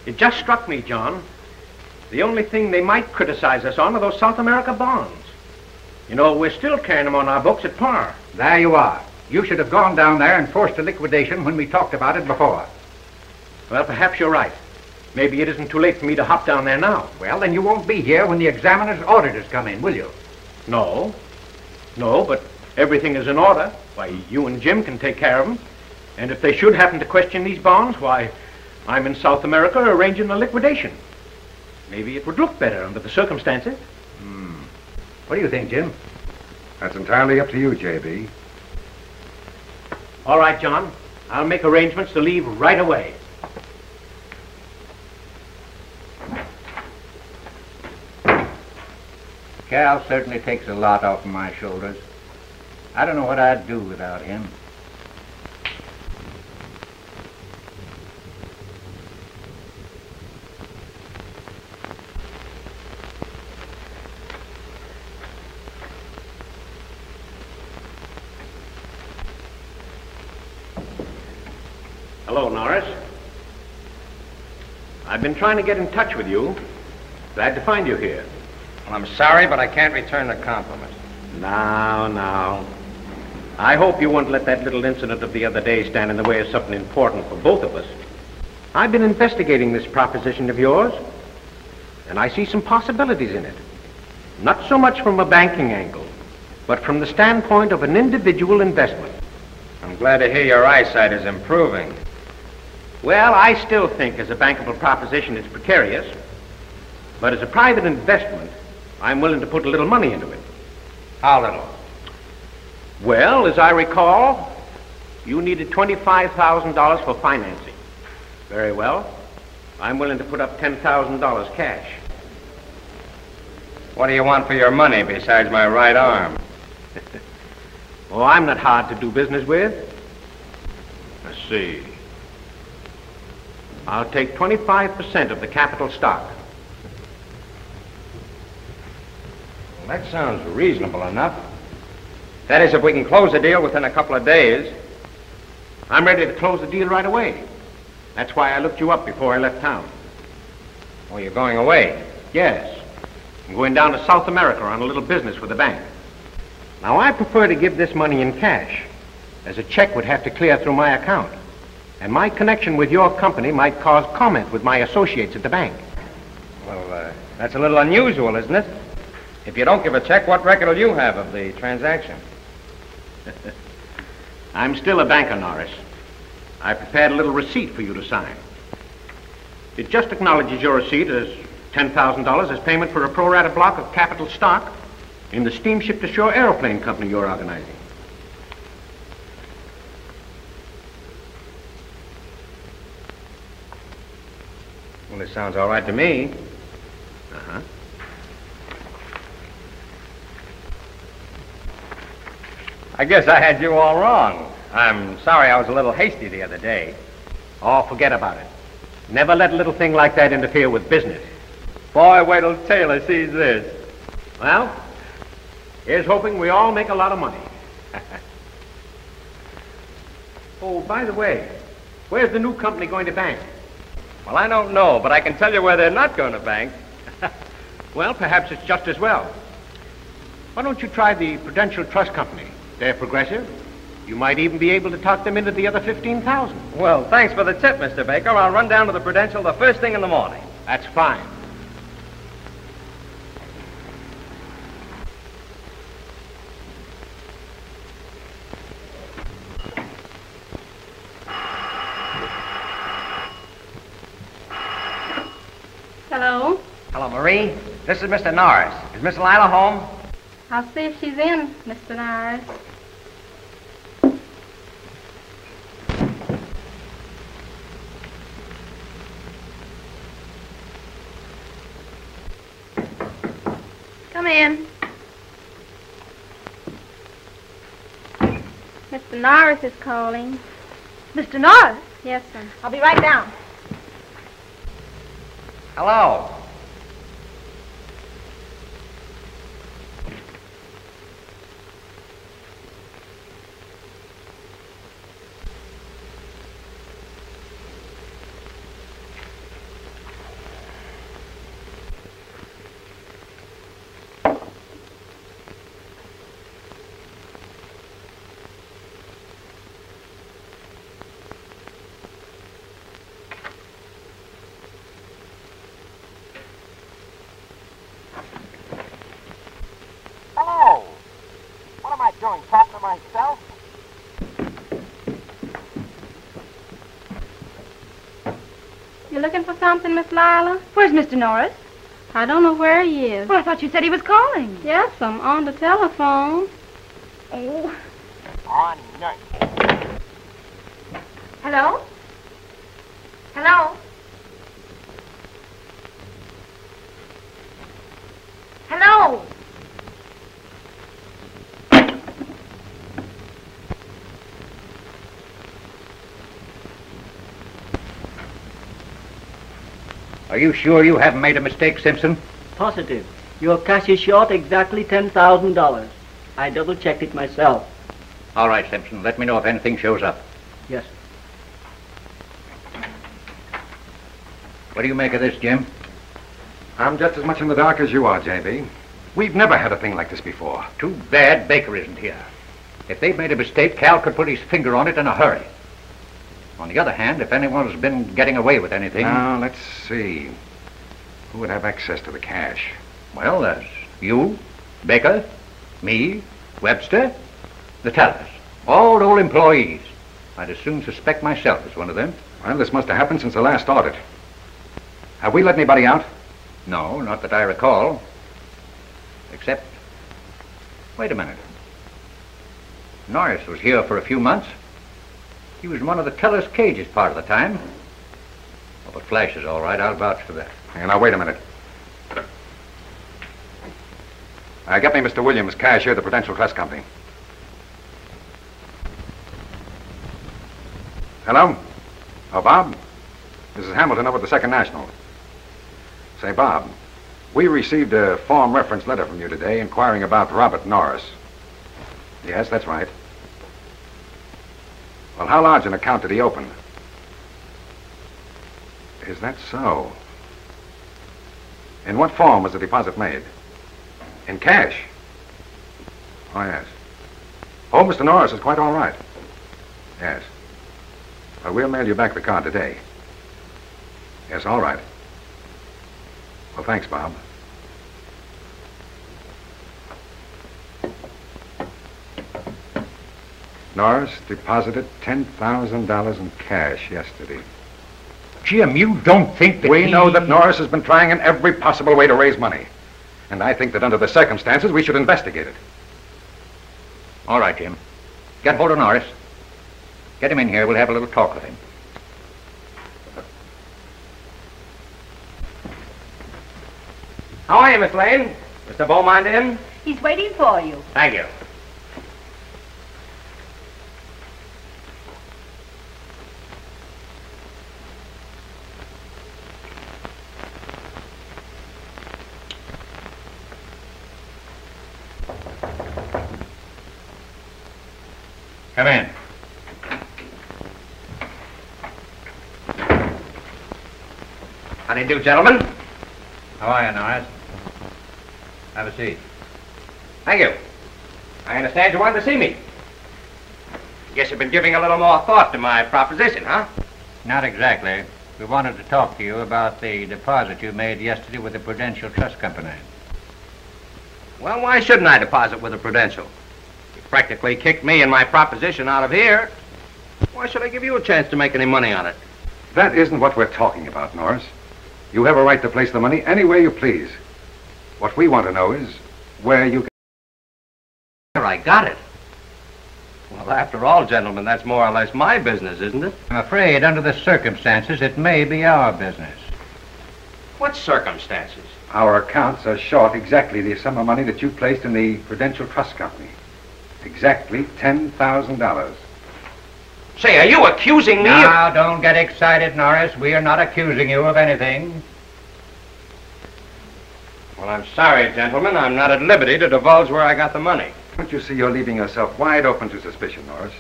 D: It just struck me, John. The only thing they might criticize us on are those South America bonds. You know, we're still carrying them on our books at par.
J: There you are. You should have gone down there and forced a liquidation when we talked about it before.
D: Well, perhaps you're right. Maybe it isn't too late for me to hop down there now.
J: Well, then you won't be here when the examiner's auditors come in, will you?
D: No. No, but everything is in order. Why, you and Jim can take care of them. And if they should happen to question these bonds, why, I'm in South America arranging a liquidation. Maybe it would look better under the circumstances.
J: What do you think, Jim?
M: That's entirely up to you, J.B.
D: All right, John. I'll make arrangements to leave right away.
J: Cal certainly takes a lot off of my shoulders. I don't know what I'd do without him.
D: Hello, Norris. I've been trying to get in touch with you. Glad to find you here.
G: Well, I'm sorry, but I can't return the compliment.
L: Now. I hope you won't let that little incident of the other day stand in the way of something important for both of us. I've been investigating this proposition of yours, and I see some possibilities in it. Not so much from a banking angle, but from the standpoint of an individual investment.
G: I'm glad to hear your eyesight is improving.
L: Well, I still think as a bankable proposition it's precarious, but as a private investment, I'm willing to put a little money into it.
G: How little?
L: Well, as I recall, you needed $25,000 for financing. Very well. I'm willing to put up $10,000 cash.
G: What do you want for your money besides my right arm?
L: Oh, I'm not hard to do business with. Let's see. I'll take 25% of the capital stock.
G: Well, that sounds reasonable enough. That is, if we can close the deal within a couple of days.
L: I'm ready to close the deal right away. That's why I looked you up before I left town.
G: Oh, you're going away?
L: Yes. I'm going down to South America on a little business with the bank. Now, I prefer to give this money in cash, as a check would have to clear through my account. And my connection with your company might cause comment with my associates at the bank.
G: Well, that's a little unusual, isn't it? If you don't give a check, what record will you have of the transaction?
L: I'm still a banker, Norris. I prepared a little receipt for you to sign. It just acknowledges your receipt as $10,000 as payment for a pro rata block of capital stock in the steamship to shore aeroplane company you're organizing.
G: Well, it sounds all right to me.
L: Uh-huh.
G: I guess I had you all wrong. I'm sorry I was a little hasty the other day.
L: Oh, forget about it. Never let a little thing like that interfere with business.
G: Boy, wait till Taylor sees this.
L: Well, here's hoping we all make a lot of money. Oh, by the way, where's the new company going to bank?
G: Well, I don't know, but I can tell you where they're not going to bank.
L: Well, perhaps it's just as well. Why don't you try the Prudential Trust Company? They're progressive. You might even be able to talk them into the other $15,000.
G: Well, thanks for the tip, Mr. Baker. I'll run down to the Prudential the first thing in the morning.
L: That's fine.
H: Hello?
J: Hello, Marie. This is Mr. Norris. Is Miss Lila home?
H: I'll see if she's in, Mr. Norris. Come in. Mr. Norris is calling.
C: Mr. Norris?
H: Yes, sir.
C: I'll be right down.
J: Hello.
O: Hello. What am I doing, talking to myself?
H: You looking for something, Miss Lila?
C: Where's Mr. Norris?
H: I don't know where he is.
C: Well, I thought you said he was calling.
H: Yes, I'm on the telephone.
C: Oh.
O: On nurse.
C: Hello? Hello? Hello?
J: Are you sure you haven't made a mistake, Simpson?
P: Positive. Your cash is short exactly $10,000. I double-checked it myself.
J: All right, Simpson. Let me know if anything shows up.
P: Yes.
J: What do you make of this, Jim?
M: I'm just as much in the dark as you are, J.B. We've never had a thing like this before.
J: Too bad Baker isn't here. If they've made a mistake, Cal could put his finger on it in a hurry. On the other hand, if anyone's been getting away with anything...
M: Now, let's see. Who would have access to the cash?
J: Well, there's you, Baker, me, Webster, the tellers. All old employees. I'd as soon suspect myself as one of them.
M: Well, this must have happened since the last audit. Have we let anybody out?
J: No, not that I recall. Except... Wait a minute. Norris was here for a few months. He was in one of the teller's cages part of the time. Oh, but Flash is all right. I'll vouch for that.
M: Hey, now, wait a minute. Get me Mr. Williams, cashier of the Prudential Trust Company. Hello? Oh, Bob? This is Hamilton over at the Second National. Say, Bob, we received a form reference letter from you today inquiring about Robert Norris. Yes, that's right. Well, how large an account did he open? Is that so? In what form was the deposit made? In cash? Oh, yes. Oh, Mr. Norris is quite all right. Yes. Well, we'll mail you back the card today. Yes, all right. Well, thanks, Bob. Norris deposited $10,000 in cash yesterday.
J: Jim, you don't think that
M: We know that Norris has been trying in every possible way to raise money. And I think that under the circumstances, we should investigate it.
J: All right, Jim. Get hold of Norris. Get him in here. We'll have a little talk with him.
G: How are you, Miss Lane? Mr. Beaumont in?
H: He's waiting for you.
G: Thank you.
J: Come in.
G: How do you do, gentlemen?
J: How are you, Norris? Have a seat.
G: Thank you. I understand you wanted to see me. Guess you've been giving a little more thought to my proposition, huh?
J: Not exactly. We wanted to talk to you about the deposit you made yesterday with the Prudential Trust Company.
G: Well, why shouldn't I deposit with the Prudential? You practically kicked me and my proposition out of here. Why should I give you a chance to make any money on it?
M: That isn't what we're talking about, Norris. You have a right to place the money anywhere you please. What we want to know is where you got
G: There, I got it. Well, after all, gentlemen, that's more or less my business, isn't it?
J: I'm afraid, under the circumstances, it may be our business.
G: What circumstances?
M: Our accounts are short exactly the sum of money that you placed in the Prudential Trust Company. Exactly $10,000.
G: Say, are you accusing me
J: Now, don't get excited, Norris. We are not accusing you of anything.
G: Well, I'm sorry, gentlemen. I'm not at liberty to divulge where I got the money.
M: Don't you see you're leaving yourself wide open to suspicion, Norris?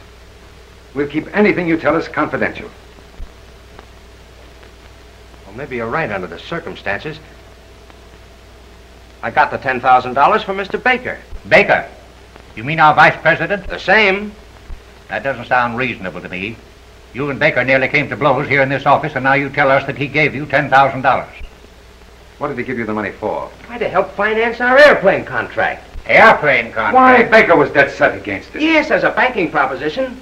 M: We'll keep anything you tell us confidential.
G: Well, maybe you're right under the circumstances. I got the $10,000 from Mr. Baker.
J: Baker? You mean our vice president?
G: The same.
J: That doesn't sound reasonable to me. You and Baker nearly came to blows here in this office, and now you tell us that he gave you $10,000.
M: What did he give you the money for?
G: Why, to help finance our airplane contract.
J: Airplane contract?
M: Why, Baker was dead set against it.
G: Yes, as a banking proposition.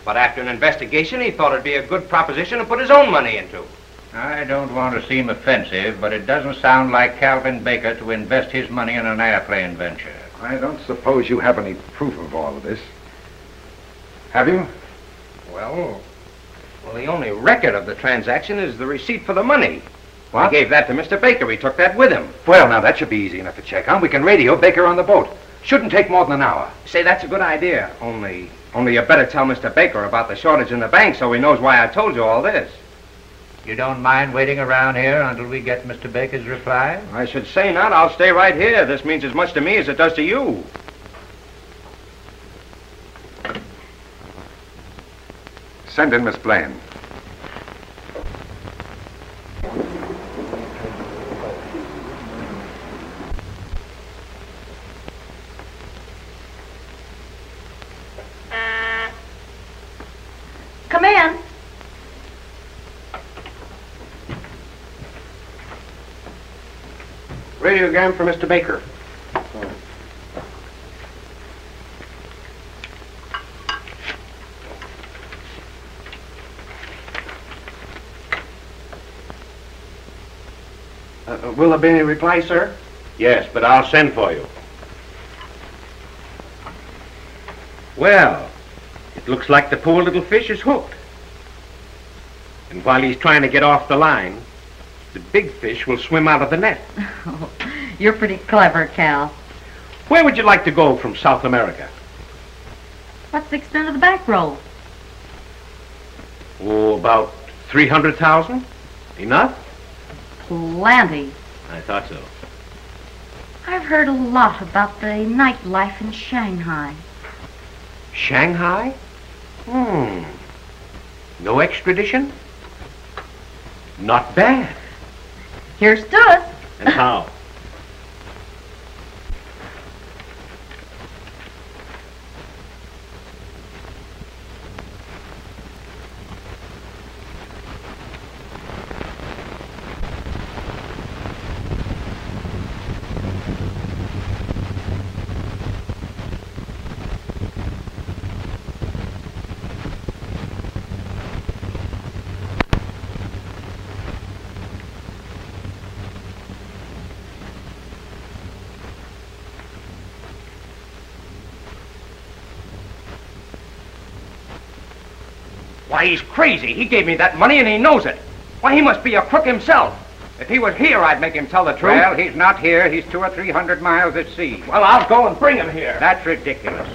G: But after an investigation, he thought it'd be a good proposition to put his own money into.
J: I don't want to seem offensive, but it doesn't sound like Calvin Baker to invest his money in an airplane venture.
M: I don't suppose you have any proof of all of this. Have you?
G: Well, the only record of the transaction is the receipt for the money.
M: What?
G: I gave that to Mr. Baker. He took that with him.
M: Well, now, that should be easy enough to check on. We can radio Baker on the boat. Shouldn't take more than an hour.
G: Say, that's a good idea. Only you better tell Mr. Baker about the shortage in the bank so he knows why I told you all this.
J: You don't mind waiting around here until we get Mr. Baker's reply?
G: I should say not. I'll stay right here. This means as much to me as it does to you.
M: Send in Miss Blaine.
H: in.
L: Radiogram for Mr. Baker. Will there be any reply, sir?
G: Yes, but I'll send for you.
L: Well, it looks like the poor little fish is hooked. And while he's trying to get off the line, the big fish will swim out of the net.
H: Oh, you're pretty clever, Cal.
L: Where would you like to go from South America?
H: What's the extent of the back roll?
L: Oh, about 300,000? Enough?
H: Plenty.
L: I thought so.
H: I've heard a lot about the nightlife in Shanghai.
L: Shanghai? No extradition? Not bad.
H: Here's to it.
L: And how?
G: Why, he's crazy. He gave me that money and he knows it. Why, he must be a crook himself. If he was here, I'd make him tell the truth.
J: Well, he's not here. He's 200 or 300 miles at sea.
G: Well, I'll go and bring him here.
J: That's ridiculous.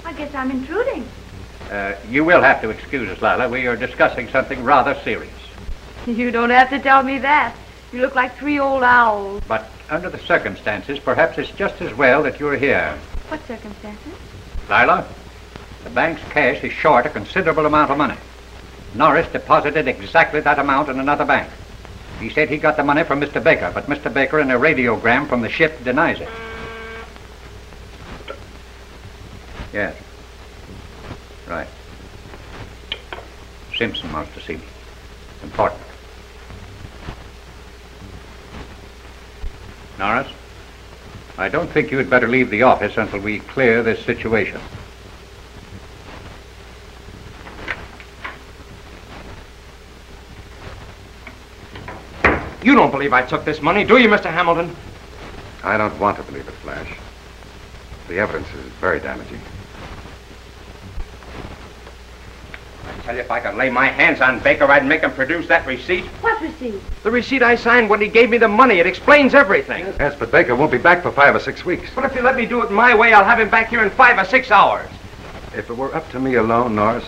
C: I guess I'm intruding.
J: You will have to excuse us, Lila. We are discussing something rather serious.
C: You don't have to tell me that. You look like 3 old owls.
J: But under the circumstances, perhaps it's just as well that you're here.
C: What circumstances?
J: Lila, the bank's cash is short a considerable amount of money. Norris deposited exactly that amount in another bank. He said he got the money from Mr. Baker, but Mr. Baker, in a radiogram from the ship, denies it. Yes. Right. Simpson wants to see me. Important. Norris, I don't think you had better leave the office until we clear this situation.
G: You don't believe I took this money, do you, Mr. Hamilton?
M: I don't want to believe it, Flash. The evidence is very damaging.
G: I tell you, if I could lay my hands on Baker, I'd make him produce that receipt.
C: What receipt?
G: The receipt I signed when he gave me the money. It explains everything.
M: Yes, but Baker won't be back for 5 or 6 weeks.
G: But if you let me do it my way, I'll have him back here in 5 or 6 hours.
M: If it were up to me alone, Norris,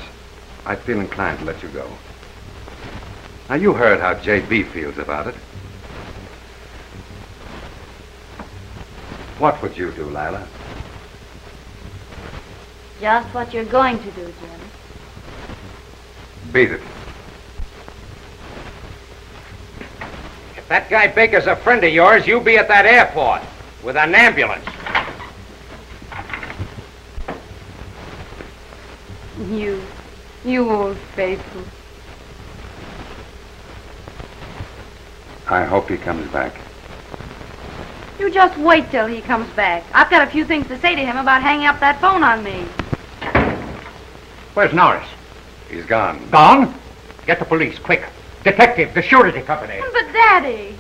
M: I'd feel inclined to let you go. Now, you heard how J.B. feels about it. What would you do, Lila?
C: Just what you're going to do, Jim.
M: Beat it.
G: If that guy Baker's a friend of yours, you'll be at that airport with an ambulance.
C: You old faithful.
M: I hope he comes back.
C: You just wait till he comes back. I've got a few things to say to him about hanging up that phone on me.
J: Where's Norris?
M: He's gone.
J: Gone? Get the police, quick. Detective, the surety company.
C: But, Daddy...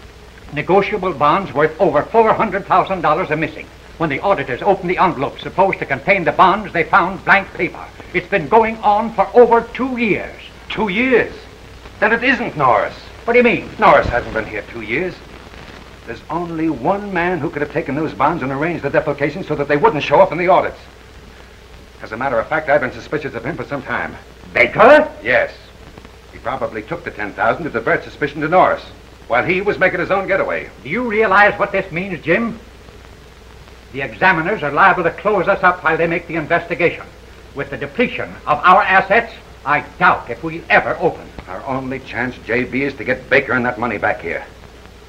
J: Negotiable bonds worth over $400,000 are missing. When the auditors opened the envelope supposed to contain the bonds, they found blank paper. It's been going on for over 2 years.
M: 2 years? Then it isn't Norris.
J: What do you mean?
M: Norris hasn't been here 2 years. There's only one man who could have taken those bonds and arranged the defalcation so that they wouldn't show up in the audits. As a matter of fact, I've been suspicious of him for some time.
J: Baker?
M: Yes. He probably took the $10,000 to divert suspicion to Norris, while he was making his own getaway.
J: Do you realize what this means, Jim? The examiners are liable to close us up while they make the investigation. With the depletion of our assets, I doubt if we'll ever open.
M: Our only chance, J.B., is to get Baker and that money back here.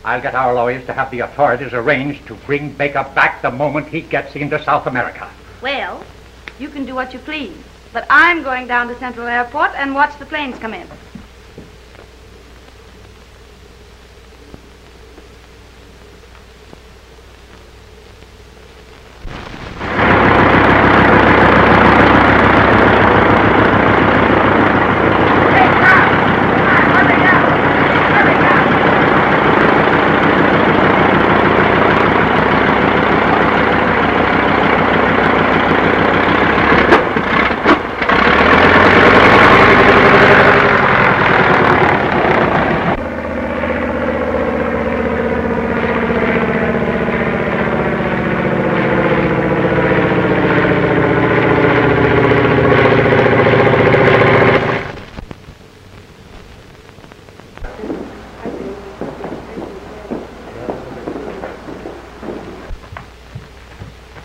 J: I'll get our lawyers to have the authorities arrange to bring Baker back the moment he gets into South America.
C: Well, you can do what you please. But I'm going down to Central Airport and watch the planes come in.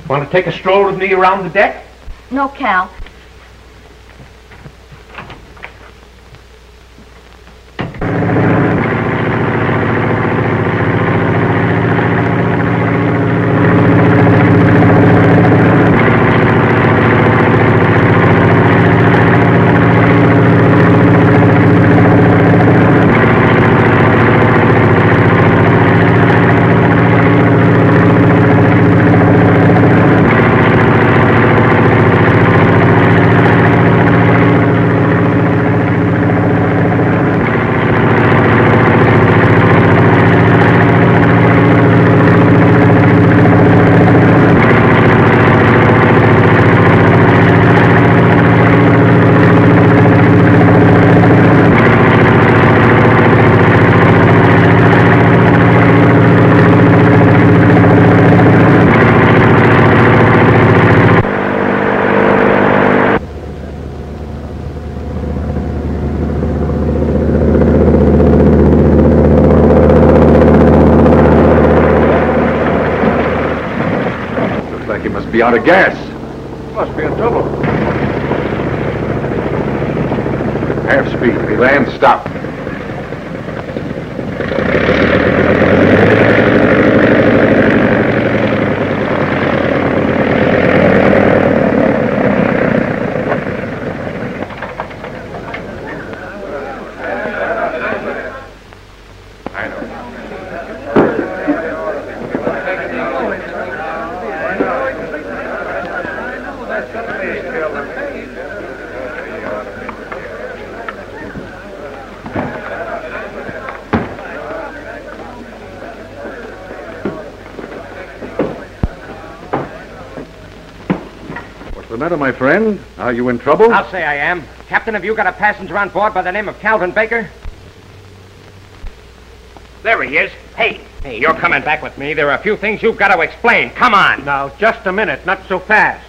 L: Want to take a stroll with me around the deck?
H: No, Cal.
M: Be out of gas. Must be in trouble. Half speed. We land, stop. What's the matter, my friend? Are you in trouble?
G: I'll say I am. Captain, have you got a passenger on board by the name of Calvin Baker? There he is. Hey, you're coming back with me. There are a few things you've got to explain. Come on.
L: Now, just a minute. Not so fast.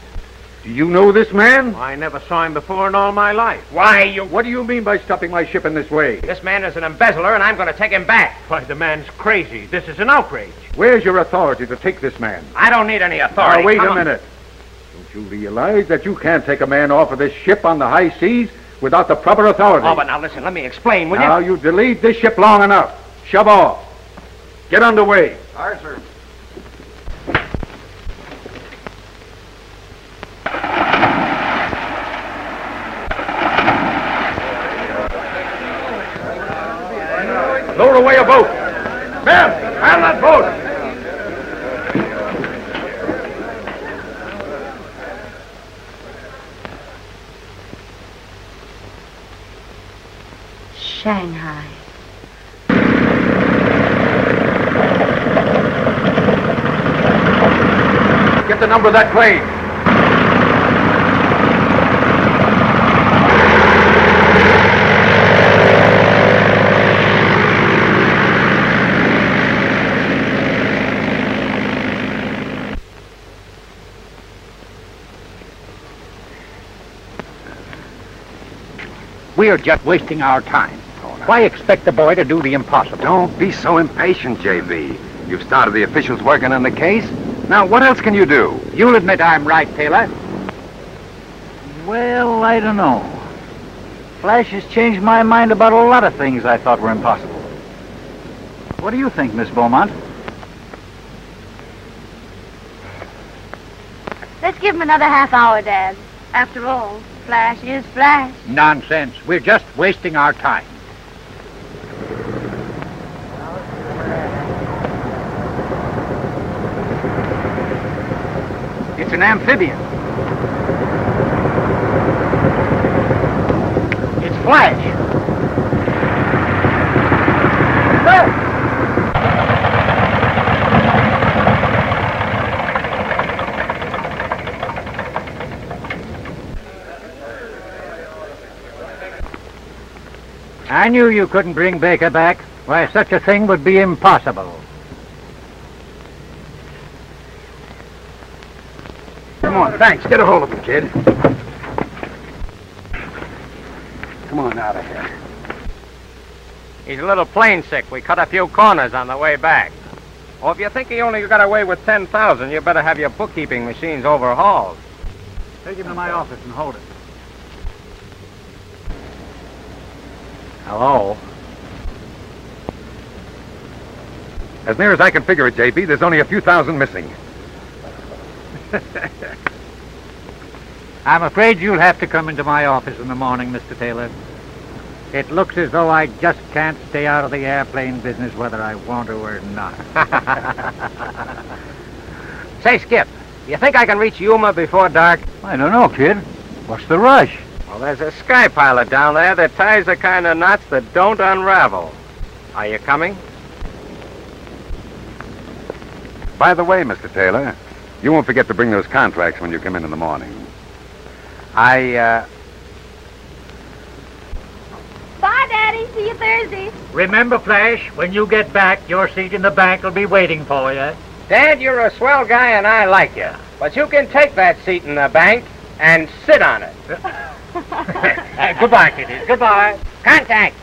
E: Do you know this man?
L: I never saw him before in all my life.
G: Why, you...
E: What do you mean by stopping my ship in this way?
G: This man is an embezzler, and I'm going to take him back.
L: Why, the man's crazy. This is an outrage.
E: Where's your authority to take this man?
G: I don't need any authority.
E: Now, wait
G: Come
E: a
G: on.
E: minute. Don't you realize that you can't take a man off of this ship on the high seas without the proper authority?
G: Oh, but now listen, let me explain, will you?
E: Now, you delayed this ship long enough. Shove off. Get underway.
G: All right, sir.
E: Lower away a boat. Men, man that boat.
C: Shanghai.
E: Get the number of that plane.
J: We are just wasting our time. Why expect the boy to do the impossible?
M: Don't be so impatient, J.B. You've started the officials working on the case. Now, what else can you do?
J: You'll admit I'm right, Taylor. Well, I don't know. Flash has changed my mind about a lot of things I thought were impossible.
A: What do you think, Miss Beaumont?
C: Let's give him another half hour, Dad. After all, Flash is Flash.
J: Nonsense. We're just wasting our time.
A: It's an amphibian. It's Flash.
J: I knew you couldn't bring Baker back. Why, such a thing would be impossible.
A: Come on, thanks. Get a hold of him, kid. Come on out of here.
G: He's a little plane sick. We cut a few corners on the way back. Well, if you think he only got away with 10,000, you better have your bookkeeping machines overhauled.
A: Take him to my office and hold it.
M: Hello? As near as I can figure it, J.B., there's only a few thousand missing.
J: I'm afraid you'll have to come into my office in the morning, Mr. Taylor. It looks as though I just can't stay out of the airplane business whether I want to or not.
G: Say, Skip, you think I can reach Yuma before dark?
A: I don't know, kid. What's the rush?
G: Well, there's a sky pilot down there that ties the kind of knots that don't unravel. Are you coming?
M: By the way, Mr. Taylor, you won't forget to bring those contracts when you come in the morning.
C: Bye, Daddy. See you Thursday.
J: Remember, Flash, when you get back, your seat in the bank will be waiting for you.
G: Dad, you're a swell guy and I like you. But you can take that seat in the bank and sit on it.
J: Goodbye, kiddies. Goodbye.
G: Contact.